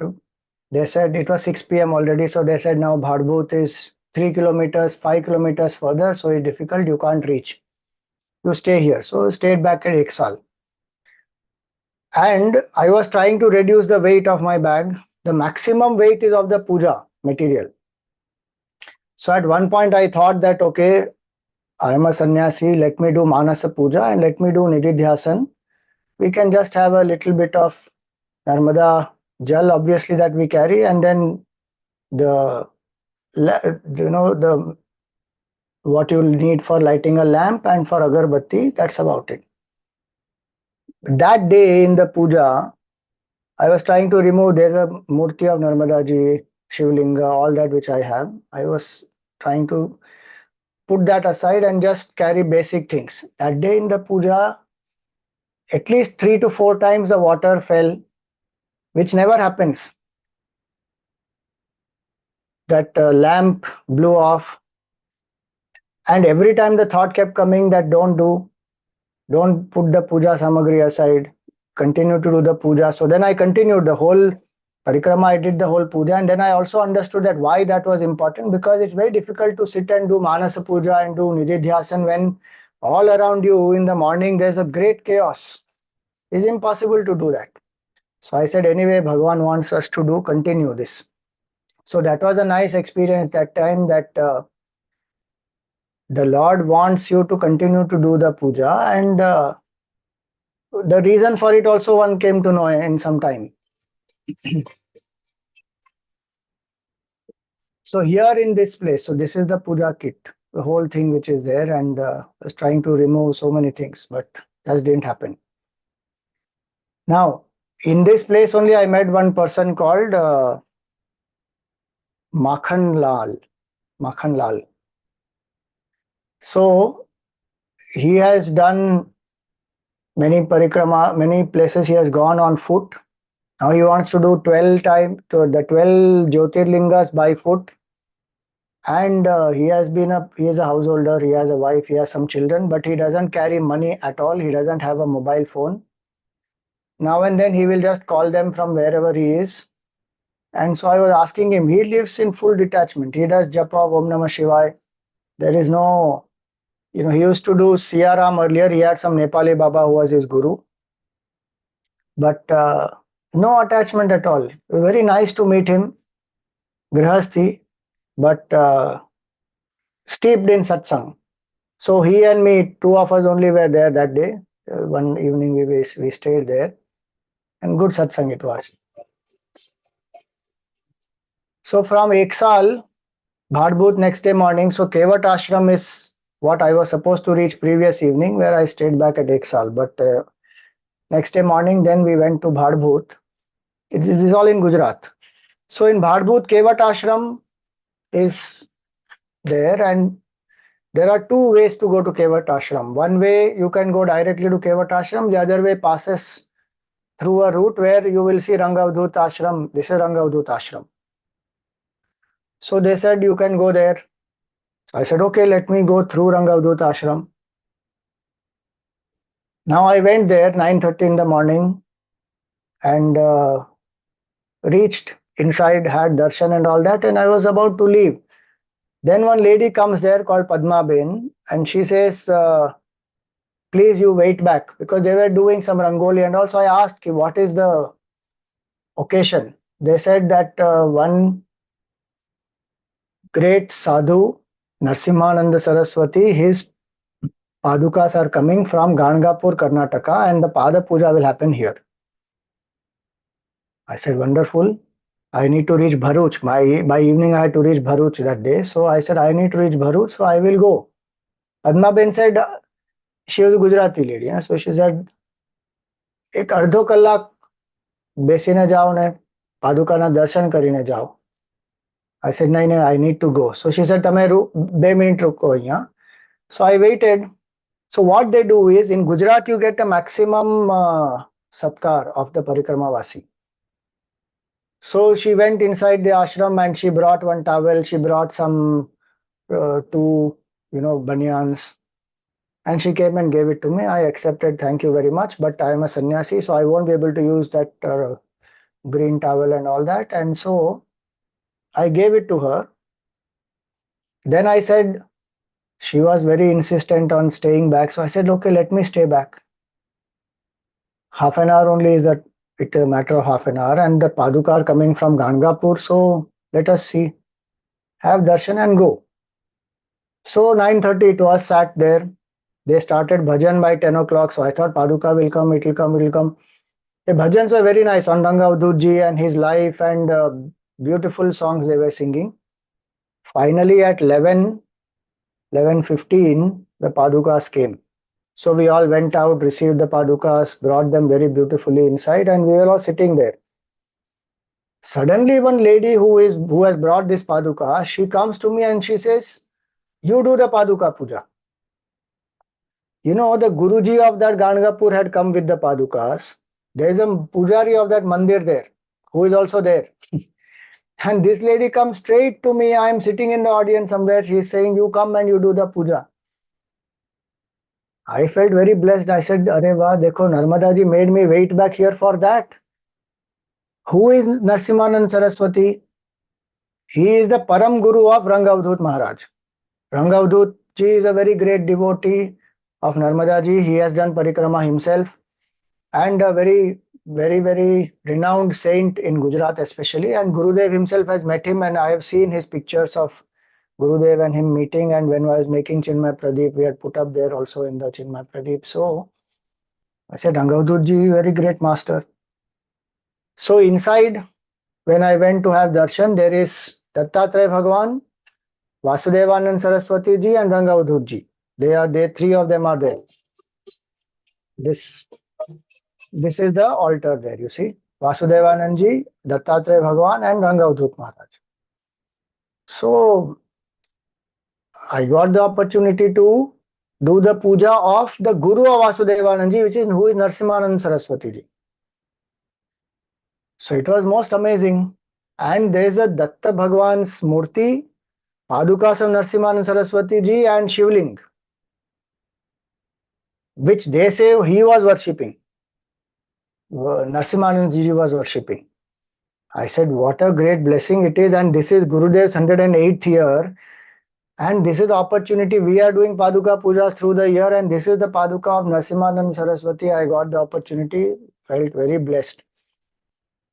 they said it was 6 p.m. already. So they said now Bhadbhut is 3 kilometers, 5 kilometers further. So it's difficult, you can't reach. You stay here. So I stayed back at Exal. And I was trying to reduce the weight of my bag. The maximum weight is of the puja material. So at one point I thought that, okay, I am a sannyasi, let me do Manasa Puja and let me do Nididhyasan. We can just have a little bit of Narmada Jal, obviously, that we carry, and then the, the what you'll need for lighting a lamp and for agarbatti, that's about it. That day in the puja, I was trying to remove, there's a murti of Narmada ji, Shivlinga, all that which I have. I was trying to put that aside and just carry basic things. That day in the puja, at least 3 to 4 times the water fell, which never happens. That lamp blew off, and every time the thought kept coming that don't do. don't put the puja samagri aside, continue to do the puja. So then I continued the whole parikrama, I did the whole puja, and then I also understood that why that was important, because it's very difficult to sit and do manasa puja and do nididhyasan when all around you in the morning there's a great chaos. It's impossible to do that. So I said, anyway, Bhagwan wants us to do, continue this. So that was a nice experience that time, that the Lord wants you to continue to do the puja, and the reason for it also one came to know in some time. So here in this place, so this is the puja kit, the whole thing which is there, and I was trying to remove so many things, but that didn't happen. Now, in this place only I met one person called Makhan Lal. Makhan Lal. So he has done many parikrama, many places he has gone on foot. Now he wants to do 12 times to the 12 Jyotirlingas by foot. And he is a householder, he has a wife, he has some children, but he doesn't carry money at all. He doesn't have a mobile phone. Now and then he will just call them from wherever he is. And so I was asking him, he lives in full detachment. He does japa of Om Namah Shivaya. There is no, he used to do Siyaram earlier. He had some Nepali Baba who was his guru. But no attachment at all. It was very nice to meet him. Grihasthi, but steeped in satsang. So he and me, two of us only were there that day. One evening we stayed there, and good satsang it was. So from Eksal, Bhadbut next day morning. So Kevat Ashram is what I was supposed to reach previous evening, where I stayed back at Eksal. But next day morning, then we went to Bhadbut. It is all in Gujarat. So in Bhadbut, Kevat Ashram is there, and there are two ways to go to Kevat Ashram. One way you can go directly to Kevat Ashram, the other way passes through a route where you will see Rangavdut Ashram. This is Rangavdut Ashram. So they said you can go there. I said, okay, let me go through Rangavdut Ashram. Now I went there 9:30 in the morning and reached inside, had darshan and all that, and I was about to leave. Then one lady comes there called Padma Ben, and she says, please you wait back, because they were doing some rangoli, and also I asked what is the occasion. They said that one great sadhu, Narsimhananda Saraswati, his padukas are coming from Gangapur, Karnataka, and the Pada Puja will happen here. I said, wonderful. I need to reach Bharuch. By evening I had to reach Bharuch that day. So I said, I need to reach Bharuch, so I will go. Padma Ben said, she was a Gujarati lady. So she said, એક અડધો કલાક બેસીને જાઓ ને પાદુકાના દર્શન કરીને જાઓ. I said, no, I need to go. So she said, તમે 2 minutes રૂકો અહીંયા. So I waited. So what they do is, in Gujarat, you get a maximum satkar of the Parikrama Vasi. So she went inside the ashram and she brought one towel, she brought some two, banyans. And she came and gave it to me. I accepted, thank you very much, but I am a sannyasi, so I won't be able to use that green towel and all that. And so I gave it to her. Then I said, she was very insistent on staying back. So I said, okay, let me stay back. Half an hour only is that, it's a matter of half an hour. And the Paduka are coming from Gangapur. So let us see, have darshan and go. So 9:30 it was, sat there. They started bhajan by 10 o'clock. So I thought Paduka will come, it will come, it will come. The bhajans were very nice on Rangavdutji and his life, and beautiful songs they were singing. Finally at 11:15, the Padukas came. So we all went out, received the Padukas, brought them very beautifully inside, and we were all sitting there. Suddenly one lady who has brought this Paduka, she comes to me and she says, you do the Paduka Puja. The Guruji of that Gangapur had come with the Padukas. There is a Pujari of that mandir there, who is also there. And this lady comes straight to me. I am sitting in the audience somewhere. She is saying, you come and you do the puja. I felt very blessed. I said, Are wow, dekho, Narmada ji made me wait back here for that. Who is Narsimanand Saraswati? He is the Param Guru of Rangavdut Maharaj. Rangavdut ji is a very great devotee of Narmada ji. He has done Parikrama himself and a very renowned saint in Gujarat especially. And Gurudev himself has met him, and I have seen his pictures of Gurudev and him meeting. And when I was making Chinmay Pradeep, we had put up there also in the Chinmay Pradeep. So I said, Rangavdut ji, very great master. So inside, when I went to have darshan, there is Dattatreya Bhagwan, Vasudevanand Saraswati ji, and Rangavdut ji. They three of them are there. This this is the altar there. You see, Vasudevanand ji, Dattatreya Bhagwan, and Rangavdut Maharaj. So I got the opportunity to do the puja of the Guru of Vasudevanand ji, who is Narsimanand Saraswati ji. So it was most amazing. And there is a Datta Bhagwan's Murti, Padukas of Narsimanand Saraswati ji, and Shivling, which they say he was worshipping. Narsimanand ji was worshipping. I said, what a great blessing it is. And this is Gurudev's 108th year. And this is the opportunity. We are doing Paduka Pujas through the year. And this is the Paduka of Narsimanand Saraswati. I got the opportunity. Felt very blessed.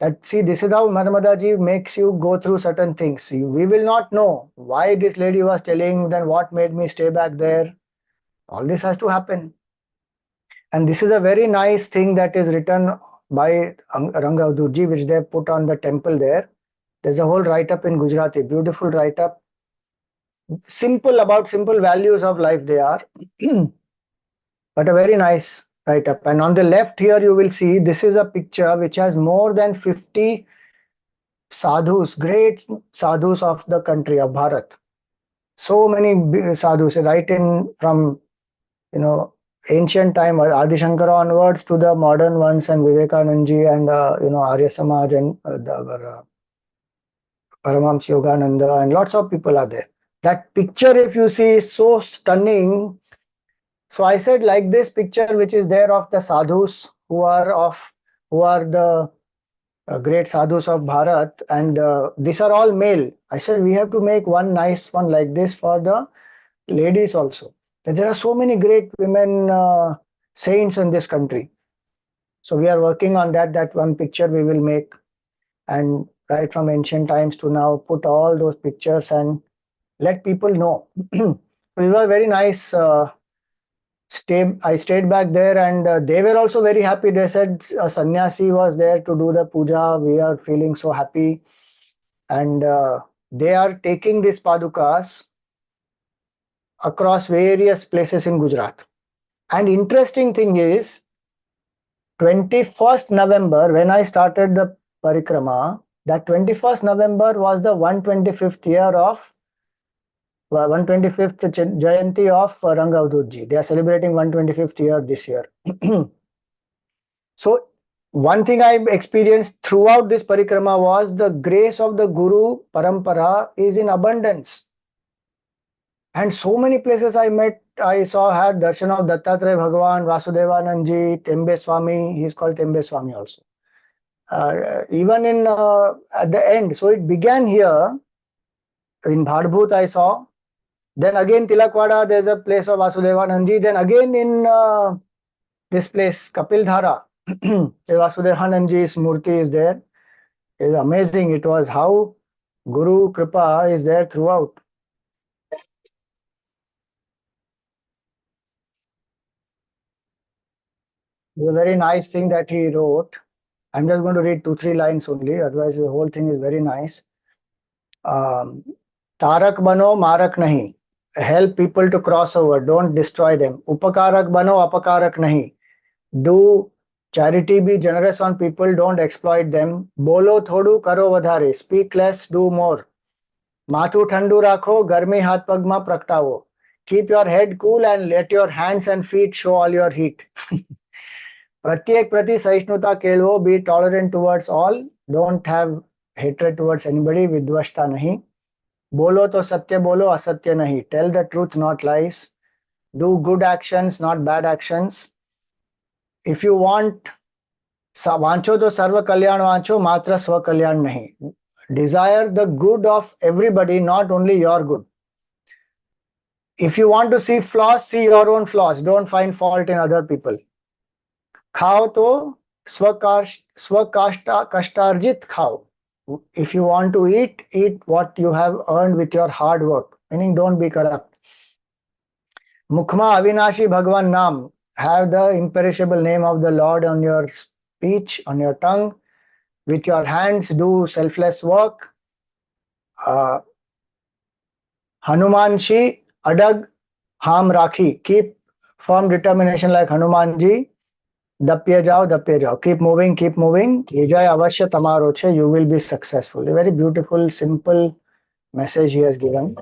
That see, this is how Narmada ji makes you go through certain things. We will not know why this lady was telling, then what made me stay back there. All this has to happen. And this is a very nice thing that is written by Rangavdut ji, which they put on the temple there. There's a whole write-up in Gujarati, beautiful write-up. About simple values of life they are. But a very nice write-up. And on the left here, you will see this is a picture which has more than 50 sadhus, great sadhus of the country of Bharat. So many sadhus, right in from, ancient time, Adi Shankara onwards to the modern ones, and Vivekanand ji and, Arya Samaj and our Paramahamsa Yogananda, and lots of people are there. That picture, if you see, is so stunning. So I said, like this picture which is there of the sadhus who are the great sadhus of Bharat, and these are all male. I said, we have to make one nice one like this for the ladies also. There are so many great women saints in this country. So we are working on that. That one picture we will make, and right from ancient times to now, put all those pictures and let people know. We were very nice. I stayed back there, and they were also very happy. They said a sannyasi was there to do the puja. We are feeling so happy, and they are taking these padukas across various places in Gujarat. And interesting thing is, 21st November, when I started the parikrama, that 21st November was the 125th year of 125th Jayanti of Rangavdut ji. They are celebrating 125th year this year. So one thing I experienced throughout this parikrama was the grace of the Guru Parampara is in abundance. And so many places I had darshan of Dattatreya Bhagwan, Vasudevanand ji, Tembe Swami. He is called Tembe Swami also. Even in at the end, so it began here in Bhadbhut I saw. Then again Tilakwada, there's a place of Vasudevanand ji. Then again in this place, Kapildhara, Vasudevanand ji's murti is there. It is amazing. It was how Guru Kripa is there throughout. It's a very nice thing that he wrote. I'm just going to read 2-3 lines only, otherwise the whole thing is very nice. Tarak bano, marak nahi. Help people to cross over, don't destroy them. Upakarak bano, apakarak nahi. Do charity, be generous on people, don't exploit them. Bolo thodu, karo vadhare. Speak less, do more. Mathu thandu rakho, garmi hath pagma praktavo. Keep your head cool and let your hands and feet show all your heat. प्रत्येक प्रति सहिष्णुता केळवो, be tolerant towards all, don't have hatred towards anybody, विद्वष्टा नहीं, बोलो तो सत्य बोलो, असत्य नहीं, tell the truth not lies, Do good actions, not bad actions. If you want Wancho तो सर्व कल्याण वांचो, मात्र स्व कल्याण नहीं. Desire the good of everybody, not only your good. If you want to see flaws, see your own flaws. Don't find fault in other people. खाओ तो स्वकाष्ठा कष्टार्जित खाओ. If you want to eat, eat what you have earned with your hard work. Meaning, don't be corrupt. Mukhma Avinashi Bhagwan Nam. Have the imperishable name of the Lord on your speech, on your tongue. With your hands, do selfless work. Hanumanshi Adag Ham Rakhi. Keep firm determination like Hanumanji. Dapye jao, dapye jao. Keep moving, keep moving. Vijay avashya tamaro che. You will be successful. A very beautiful, simple message he has given.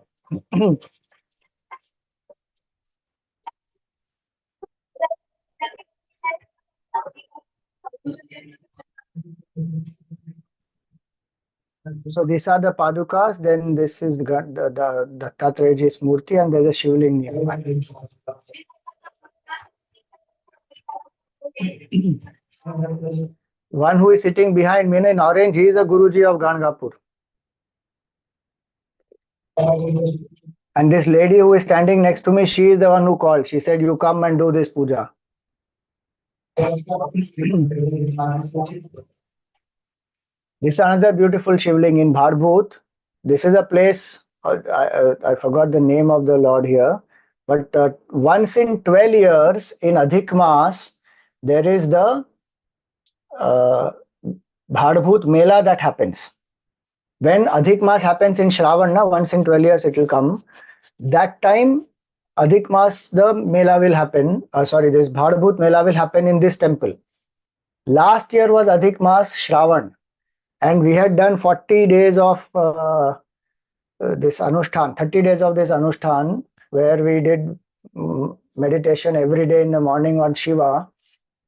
So these are the padukas. Then this is the Dattatreyaji's murti, and there's a shivling nearby. One who is sitting behind me in orange, he is the Guruji of Gangapur. And this lady who is standing next to me, she is the one who called. She said, "You come and do this puja." This is another beautiful shivling in Bharbhut. This is a place, I forgot the name of the Lord here, but once in 12 years in Adhik Mas, there is the Bharbhut Mela that happens. When Adhik Mas happens in Shravan, once in 12 years it will come. That time, Adhik Mas, the Mela will happen. This Bharbhut Mela will happen in this temple. Last year was Adhik Mas Shravan, and we had done 40 days of this Anushthan, 30 days of this Anushthan, where we did meditation every day in the morning on Shiva.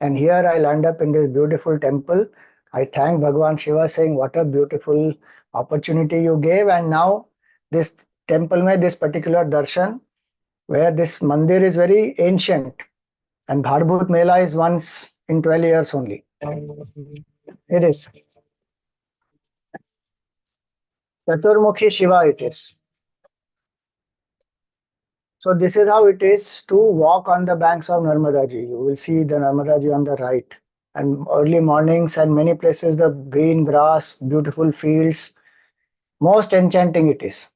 And here I land up in this beautiful temple. I thank Bhagwan Shiva, saying, what a beautiful opportunity you gave. And now this temple mein, this particular darshan, where this mandir is very ancient, and Bharbhut Mela is once in 12 years only. It is. Chaturmukhi Shiva it is. So this is how it is to walk on the banks of Narmada Ji. You will see the Narmada Ji on the right. And early mornings and many places the green grass, beautiful fields. Most enchanting it is.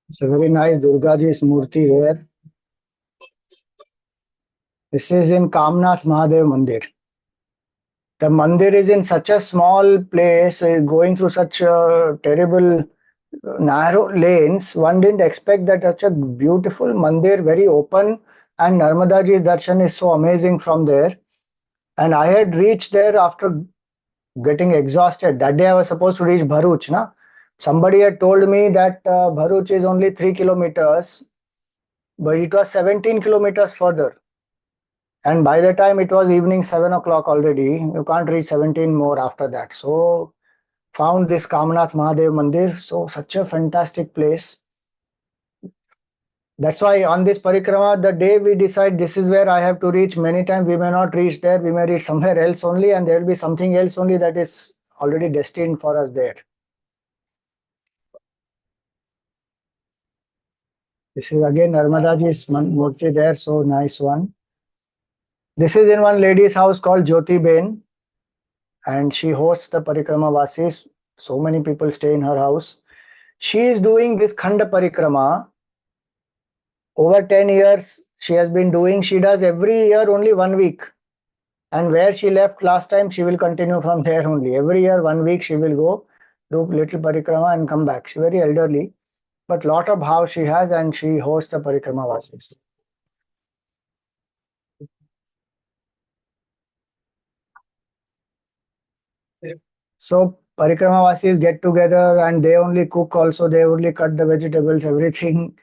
It's a very nice Durga Ji's murti here. This is in Kamnath Mahadev Mandir. The mandir is in such a small place, going through such terrible narrow lanes. One didn't expect that such a beautiful mandir, very open, and Narmada Ji's darshan is so amazing from there. And I had reached there after getting exhausted. That day I was supposed to reach Bharuch. Somebody had told me that Bharuch is only 3 kilometers, but it was 17 kilometers further. And by the time it was evening 7 o'clock already, you can't reach 17 more after that. So found this Kamnath Mahadev Mandir. So such a fantastic place. That's why on this parikrama, the day we decide this is where I have to reach, many times we may not reach there, we may reach somewhere else only, and there will be something else only that is already destined for us there. This is again Narmada Ji's murti there, so nice one. This is in one lady's house called Jyoti Ben, and she hosts the Parikrama Vasis. So many people stay in her house. She is doing this Khanda Parikrama. Over 10 years she has been doing. She does every year only 1 week. And where she left last time, she will continue from there only. Every year, 1 week, she will go do little parikrama and come back. She's very elderly, but lot of bhav she has, and she hosts the parikrama vasis. So Parikramavasis get together and they only cook also, they only cut the vegetables, everything,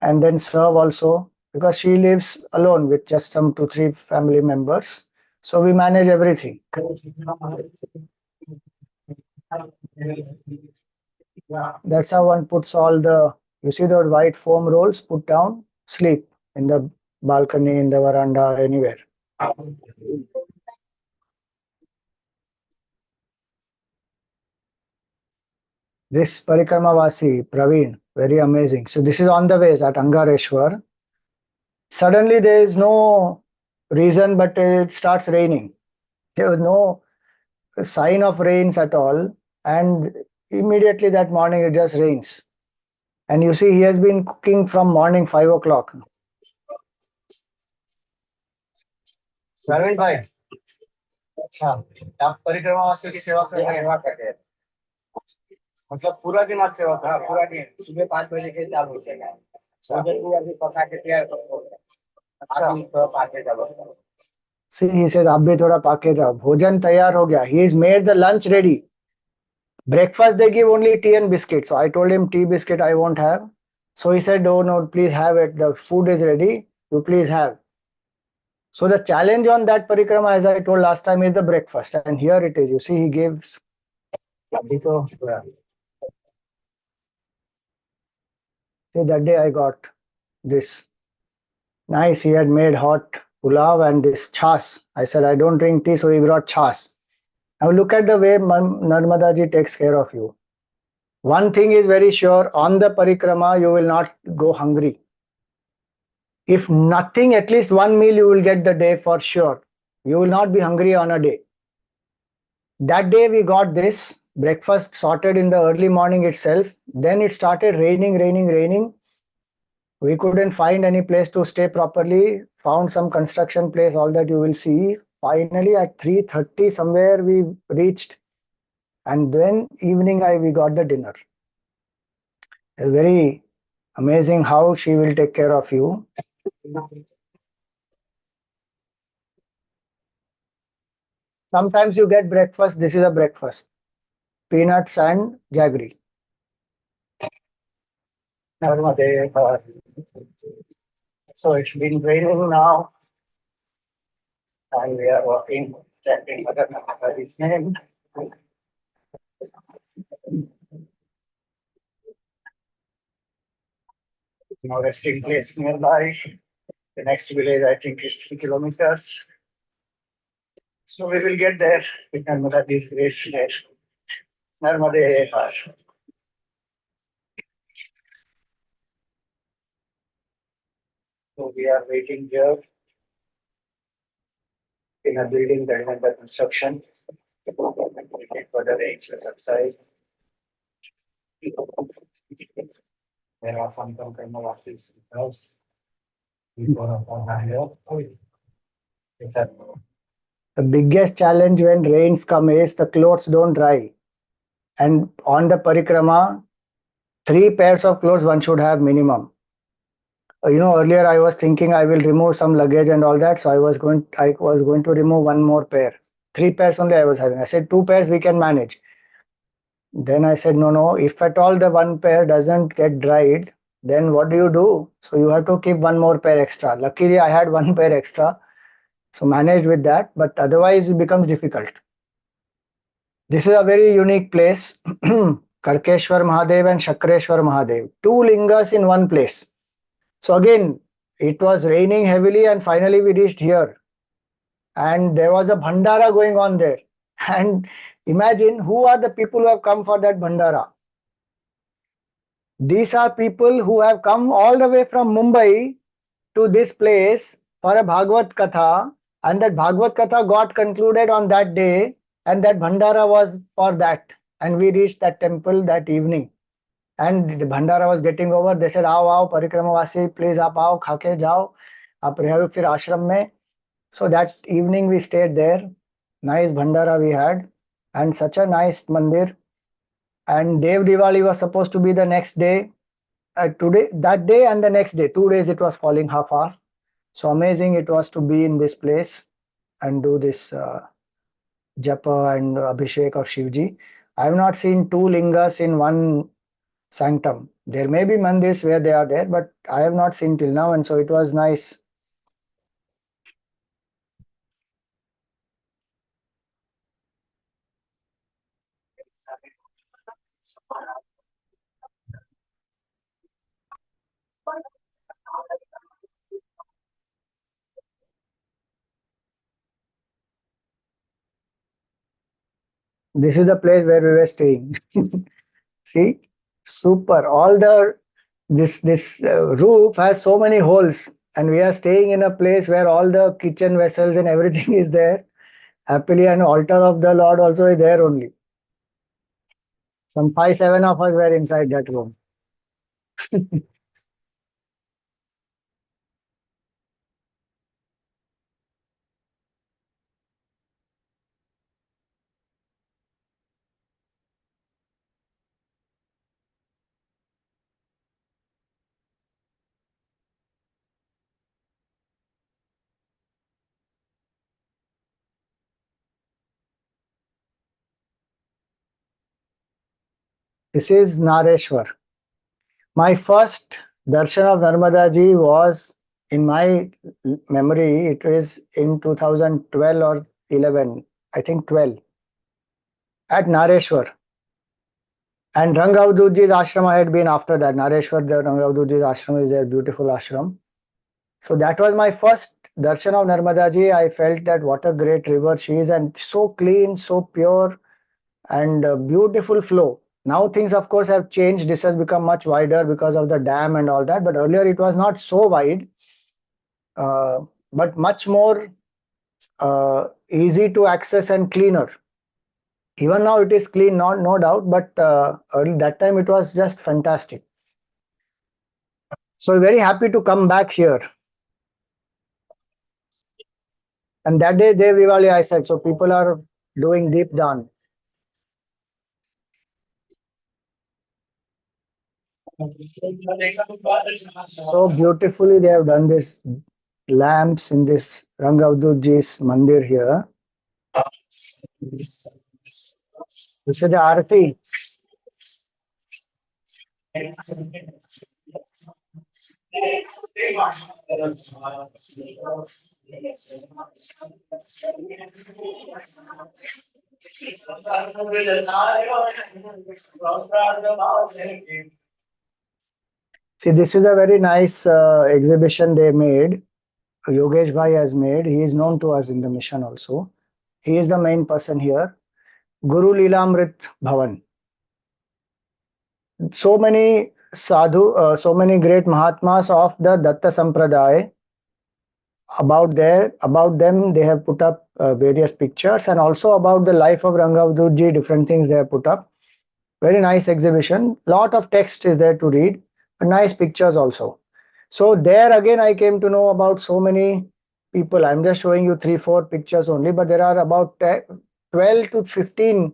and then serve also because she lives alone with just some 2 3 family members. So we manage everything. That's how one puts all the, you see those white foam rolls, put down, sleep in the balcony, in the veranda, anywhere. This Parikramavasi, Praveen, very amazing. So this is on the way at Angareshwar. Suddenly there is no reason, but it starts raining. There was no sign of rains at all. And immediately that morning it just rains. And you see, he has been cooking from morning 5 o'clock. Sarvin bhai, अच्छा आप परिक्रमा वासियों की सेवा कर रहे हैं मतलब पूरा दिन आप सेवा कर पूरा दिन सुबह 5 बजे से चालू हो जाएगा भोजन भी अभी पका के तैयार करो अच्छा आप भी थोड़ा पाके जाओ See, he says, आप भी थोड़ा पाके जाओ भोजन तैयार हो गया he is made the lunch ready breakfast they give only tea and biscuit so I told him tea biscuit I won't have so he said oh no please have it the food is ready you please have so the challenge on that parikrama as I told last time is the breakfast and here it is you see he gives see that day I got this nice he had made hot pulav and this chas I said I don't drink tea so he brought chas now look at the way Narmada ji takes care of you. One thing is very sure on the parikrama, you will not go hungry. If nothing, at least one meal you will get the day for sure. You will not be hungry on a day. That day we got this breakfast sorted in the early morning itself. Then it started raining. We couldn't find any place to stay properly. Found some construction place, all that you will see. Finally at 3:30 somewhere we reached and then evening we got the dinner. It's very amazing how she will take care of you. Sometimes you get breakfast. This is a breakfast: peanuts and jaggery. So it's been raining now, and we are walking, chanting Mother Nama's name. No resting place nearby. The next village, I think, is 3 kilometers. So we will get there with Narmada's grace there. Narmade Har. So we are waiting here in a building that is under construction. Waiting for the rains to subside. There are some Karmavasis house. The biggest challenge when rains come is the clothes don't dry. And on the parikrama, 3 pairs of clothes one should have minimum. Earlier I was thinking I will remove some luggage and all that, so I was going to remove one more pair. 3 pairs only I was having. I said 2 pairs we can manage. Then I said no, if at all the one pair doesn't get dried, then what do you do? So you have to keep one more pair extra. Luckily I had one pair extra, so managed with that, but otherwise it becomes difficult. This is a very unique place. Karkeshwar Mahadev and Shakreshwar Mahadev. 2 lingas in one place. So again, it was raining heavily and finally we reached here. And there was a bhandara going on there. And imagine who are the people who have come for that bhandara. These are people who have come all the way from Mumbai to this place for a Bhagavad Katha. And that Bhagavad Katha got concluded on that day. And that bhandara was for that. And we reached that temple that evening. And the bhandara was getting over. They said, आओ Parikramavasi, please आप आओ खाके जाओ आप रहो फिर आश्रम में. So that evening we stayed there. Nice bhandara we had and such a nice mandir. And Dev Diwali was supposed to be the next day. Today, that day and the next day, 2 days it was falling half. So amazing it was to be in this place and do this japa and abhishek of Shivji. I have not seen two lingas in one sanctum. There may be mandirs where they are there, but I have not seen till now, and so it was nice. This is the place where we were staying. See, super. All the this roof has so many holes, and we are staying in a place where all the kitchen vessels and everything is there. Happily, an altar of the Lord also is there only. Some five, seven of us were inside that room. This is Nareshwar. My first darshan of Narmada ji was in my memory. It is in 2012 or 11. I think 12 at Nareshwar. And Rangavdutji's ashram had been after that. Nareshwar, the Rangavdutji's ashram is a beautiful ashram. So that was my first darshan of Narmada ji. I felt that what a great river she is, and so clean, so pure, and beautiful flow. Now things, of course, have changed. This has become much wider because of the dam and all that. But earlier it was not so wide, but much more easy to access and cleaner. Even now it is clean, not no doubt, but early that time it was just fantastic. So very happy to come back here. And that day, Dev Diwali, I said, so people are doing deep dan. So beautifully, they have done this lamps in this Rangavdutji's mandir here. This is the Aarti. See, this is a very nice exhibition they made. Yogesh Bhai has made. He is known to us in the mission also. He is the main person here. Guru Leelamrit Bhavan. So many sadhu, so many great Mahatmas of the Datta Sampradaya, about them they have put up various pictures, and also about the life of Rangavdutji, different things they have put up. Very nice exhibition. Lot of text is there to read, but nice pictures also. So there again I came to know about so many people. I'm just showing you 3 4 pictures only, but there are about 12 to 15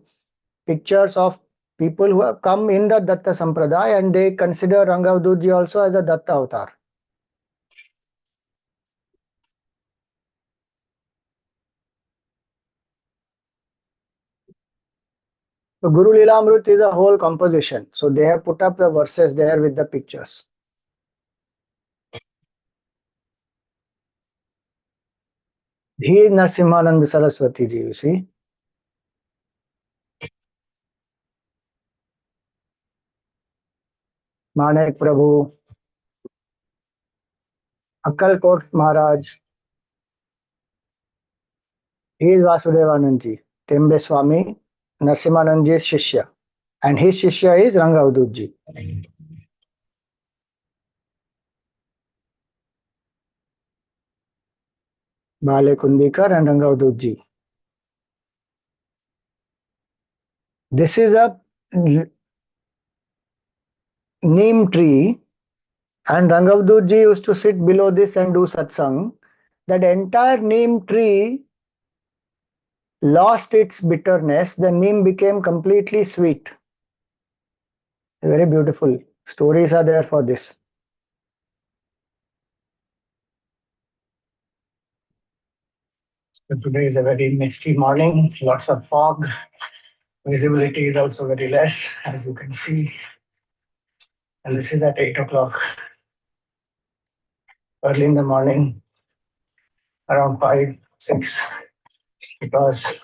pictures of people who have come in the Datta Sampradaya, and they consider Rangavdutji also as a Datta avatar. So Guru Lilamrut is a whole composition. So they have put up the verses there with the pictures. He is Narsimhanand Saraswati ji, you see. Manek Prabhu, Akkalkot Maharaj, he is Vasudevanand ji, Tembe Swami, Narsimhanand ji's Shishya. And his Shishya is Rangavdut ji. Bale Kundikar and Rangavdut ji. This is a neem tree, and Rangavdut ji used to sit below this and do satsang. That entire neem tree lost its bitterness. The neem became completely sweet. Very beautiful stories are there for this. So today is a very misty morning, lots of fog. Visibility is also very less, as you can see. And this is at 8 o'clock, early in the morning, around 5, 6. It was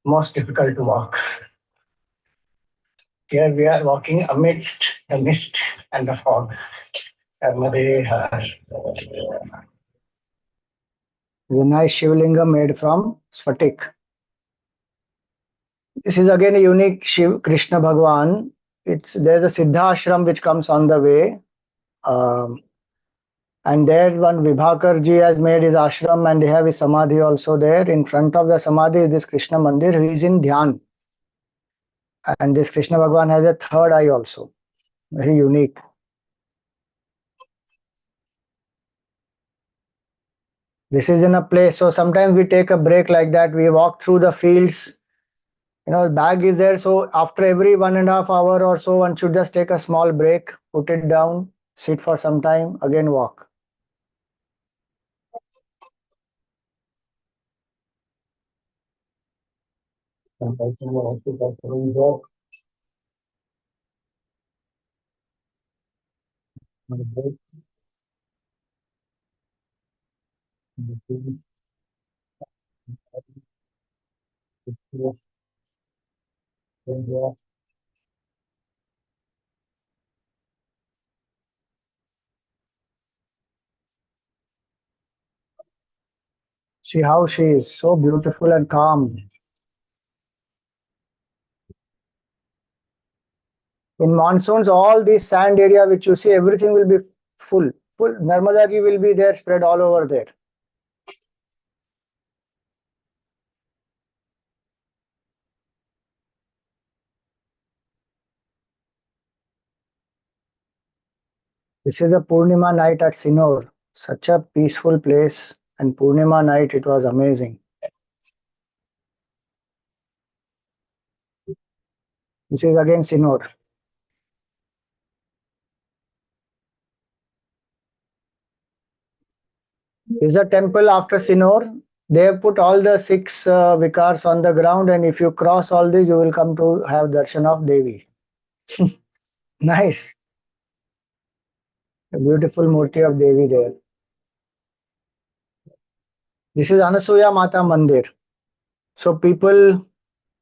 most difficult to walk. Here we are walking amidst the mist and the fog. Narmade Har. The nice Shivlinga made from sphatic. This is again a unique Shiv Krishna Bhagwan. There's a Siddha ashram which comes on the way. Um, and there one Vibhakar has made his ashram and they have his samadhi also there. In front of the samadhi is this Krishna Mandir who is in Dhyan. And this Krishna Bhagwan has a third eye also. Very unique. This is in a place, so sometimes we take a break like that. We walk through the fields. Bag is there, so after every 1.5 hours or so, one should just take a small break, put it down, sit for some time, again walk. See how she is so beautiful and calm. In monsoons, all this sand area which you see, everything will be full. Full. Narmada ji will be there, spread all over there. This is a Purnima night at Sinor. Such a peaceful place. And Purnima night, it was amazing. This is again Sinor. Is a temple after Sinor. They have put all the 6 vikars on the ground, and if you cross all these, you will come to have darshan of Devi. Nice. A beautiful murti of Devi there. This is Anasuya Mata Mandir. So people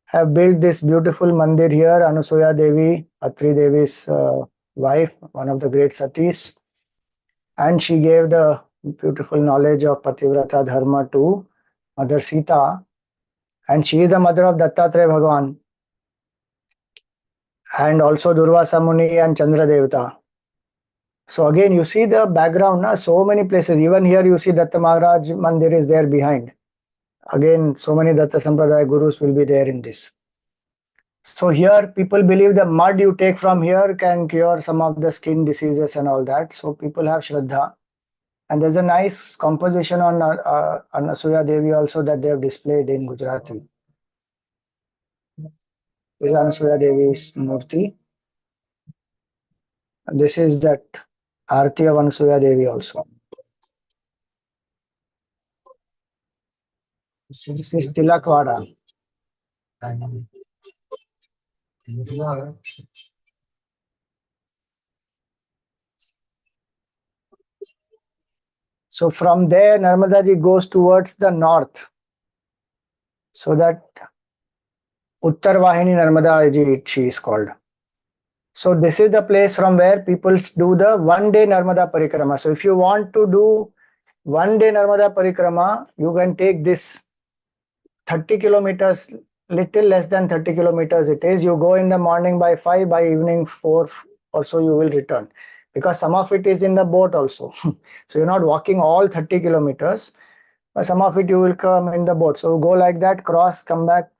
have built this beautiful mandir here. Anasuya Devi, Atri Devi's wife, one of the great satis, and she gave the beautiful knowledge of Pativrata Dharma to Mother Sita, and she is the mother of Dattatreya Bhagavan, and also Durvasa Muni and Chandra Devata. So again, you see the background, so many places. Even here you see Datta Maharaj Mandir is there behind. Again, so many Datta Sampradaya Gurus will be there in this. So here people believe the mud you take from here can cure some of the skin diseases and all that. So people have Shraddha. And there's a nice composition on Anasuya Devi also that they have displayed in Gujarati. This is Anasuya Devi's Murti. And this is that Arti of Anasuya Devi also. This is Tilakwada. So from there, Narmada ji goes towards the north. So that Uttar Vahini Narmada ji, she is called. So this is the place from where people do the 1 day Narmada Parikrama. So if you want to do 1 day Narmada Parikrama, you can take this 30 kilometers, little less than 30 kilometers it is. You go in the morning by 5, by evening 4 or so you will return. Because some of it is in the boat also. So you're not walking all 30 kilometers, but some of it you will come in the boat. So go like that, cross, come back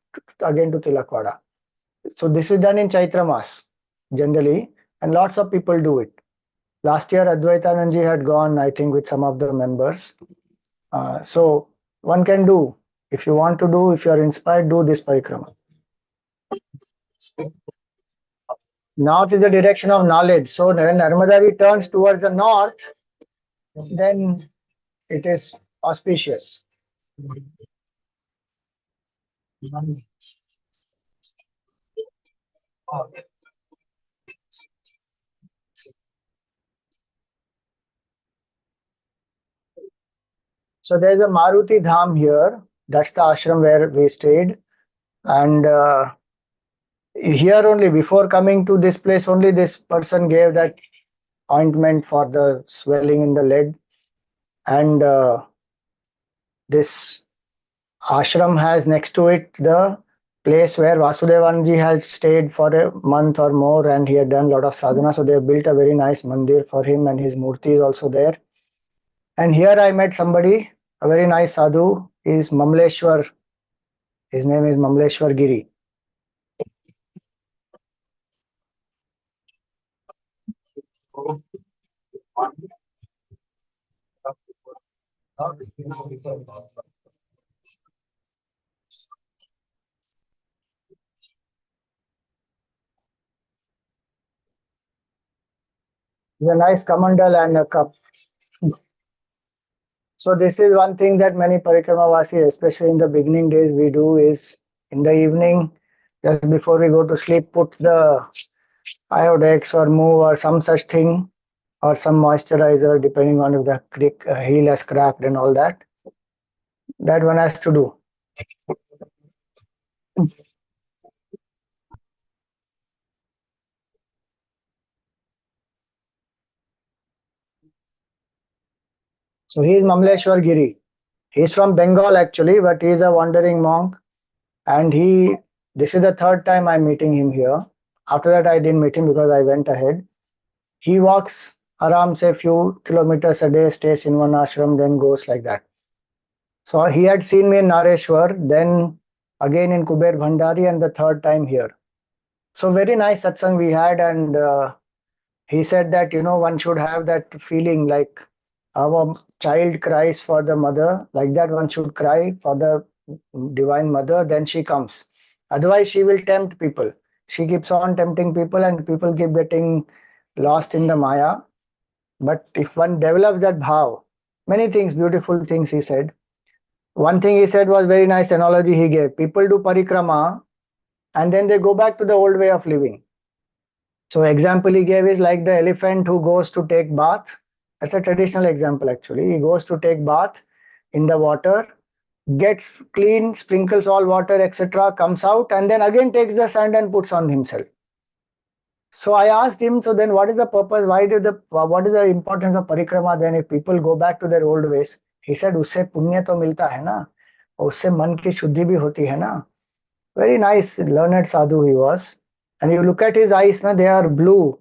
again to Tilakwada. So this is done in Chaitra Mas generally, and lots of people do it. Last year, Advaitanandji had gone, I think, with some of the members. So one can do, if you want to do, if you are inspired, do this parikrama. North is the direction of knowledge. So when Narmada turns towards the north, then it is auspicious. So there's a Maruti Dham here. That's the ashram where we stayed. And here only, before coming to this place, only this person gave that ointment for the swelling in the leg. And this ashram has next to it the place where Vasudevanji has stayed for a month or more, and he had done a lot of sadhana. So they have built a very nice mandir for him, and his murti is also there. And here I met somebody, a very nice sadhu. He is Mamleshwar. His name is Mamleshwar Giri. He's a nice kamandal and a cup. So this is one thing that many Parikrama especially in the beginning days, we do is in the evening, just before we go to sleep, put the iodex or move or some such thing or some moisturizer, depending on if the heel has cracked and all that. That one has to do. So he is Mamleshwar Giri. He's from Bengal actually, but he is a wandering monk. And this is the third time I'm meeting him here. After that, I didn't meet him because I went ahead. He walks around say few kilometers a day, stays in one ashram, then goes like that. So he had seen me in Nareshwar, then again in Kuber Bhandari, and the third time here. So very nice satsang we had, and he said that one should have that feeling like our child cries for the mother, like that one should cry for the divine mother, then she comes. Otherwise, she will tempt people. She keeps on tempting people, and people keep getting lost in the Maya. But if one develops that bhav, many things, beautiful things he said. One thing he said was very nice analogy he gave. People do parikrama and then they go back to the old way of living. So example he gave is like the elephant who goes to take bath. That's a traditional example actually. He goes to take bath in the water, gets clean, sprinkles all water, etc., comes out, and then again takes the sand and puts on himself. So I asked him, so then what is the purpose? What is the importance of parikrama then if people go back to their old ways? He said, उससे पुण्य तो मिलता है ना, और उससे मन की शुद्धि भी होती है ना. Very nice, learned sadhu he was. And you look at his eyes, na, they are blue.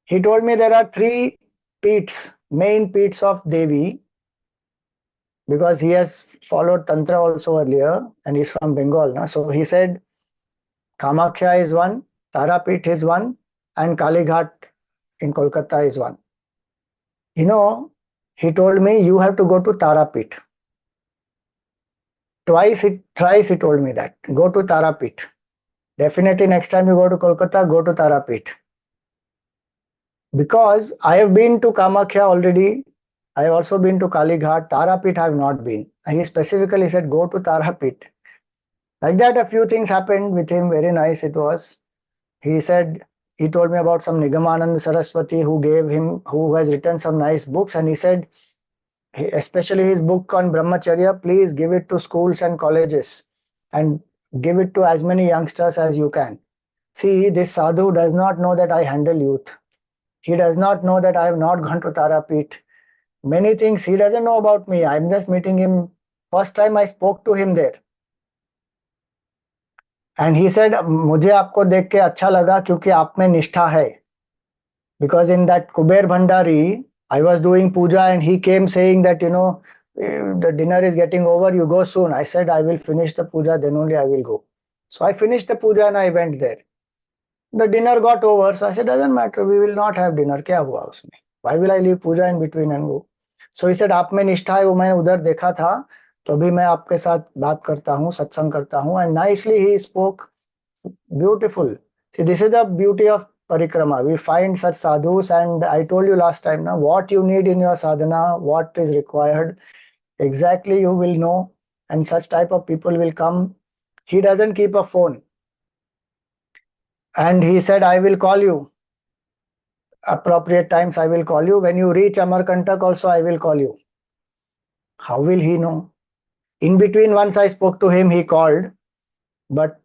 He told me there are three peats, main peats of Devi, because he has followed Tantra also earlier, and he's from Bengal. Na? So he said, Kamakhya is one, Tarapit is one, and Kalighat in Kolkata is one. He told me, you have to go to Tarapit. Thrice he told me that. Go to Tarapit. Definitely next time you go to Kolkata, go to Tarapit. Because I have been to Kamakhya already. I have also been to Kalighat. Tarapit I have not been. And he specifically said, go to Tarapit. Like that, a few things happened with him. Very nice it was. He said, he told me about some Nigamanand Saraswati who has written some nice books. And he said, especially his book on Brahmacharya, please give it to schools and colleges and give it to as many youngsters as you can. See, this sadhu does not know that I handle youth. He does not know that I have not gone to Tarapit. Many things he doesn't know about me. I'm just meeting him. First time I spoke to him there. And he said, मुझे आपको देख के अच्छा लगा क्योंकि आप में निष्ठा है. Because in that Kuber Bhandari, I was doing puja and he came saying that, the dinner is getting over, you go soon. I said, I will finish the puja, then only I will go. So I finished the puja and I went there. The dinner got over, so I said, doesn't matter, we will not have dinner. क्या हुआ उसमें? Why will I leave puja in between and go? So he said, आप में निष्ठा है, वो मैंने उधर देखा था, तो अभी मैं आपके साथ बात करता हूँ, सत्संग करता हूँ. And nicely he spoke, beautiful. See, this is the beauty of parikrama. We find such sadhus, and I told you last time, now what you need in your sadhana, what is required, exactly you will know. and such type of people will come. He doesn't keep a phone, and he said, I will call you appropriate times. I will call you when you reach Amarkantak. Also, I will call you. How will he know? In between, once I spoke to him, he called, but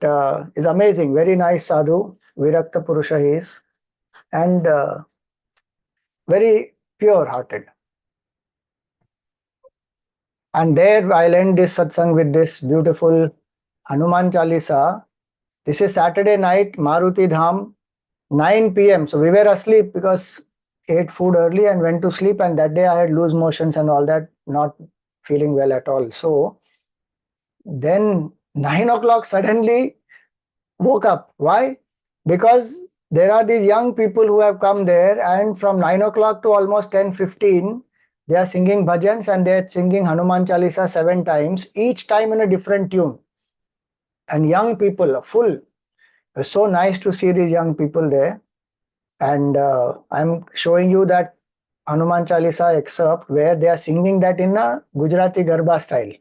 it's amazing. Very nice sadhu, Virakta Purusha he is, and very pure hearted. And there I'll end this satsang with this beautiful Hanuman Chalisa. This is Saturday night, Maruti Dham, 9 p.m. So we were asleep because ate food early and went to sleep. And that day I had loose motions and all that, not feeling well at all. So then 9 o'clock suddenly woke up. Why? Because there are these young people who have come there, and from 9 o'clock to almost 10:15, they are singing bhajans and they are singing Hanuman Chalisa 7 times, each time in a different tune. And young people are full. It's so nice to see these young people there. And I'm showing you that Hanuman Chalisa excerpt where they are singing that in a Gujarati Garba style.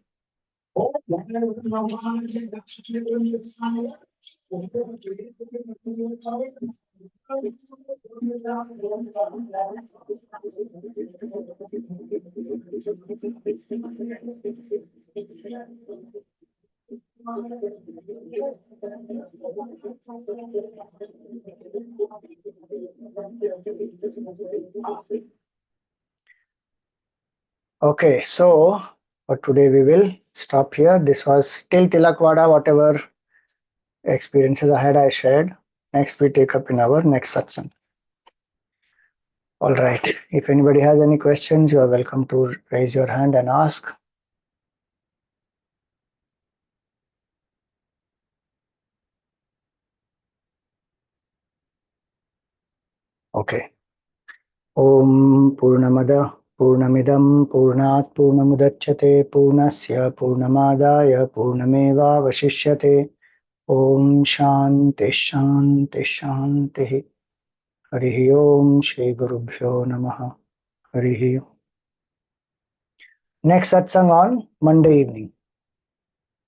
Okay, so for today we will stop here. This was till Tilakwada, whatever experiences I had, I shared. Next we take up in our next satsang. All right. If anybody has any questions, you are welcome to raise your hand and ask. Okay. Om Purnamada Purnamidam Purnat Purnamudachyate Purnasya Purnamadaya Purnameva Vashishyate. Om Shanti Shanti Shanti. Harihi Om Shri Gurubhyo Namaha. Harihi Om. Next satsang on Monday evening.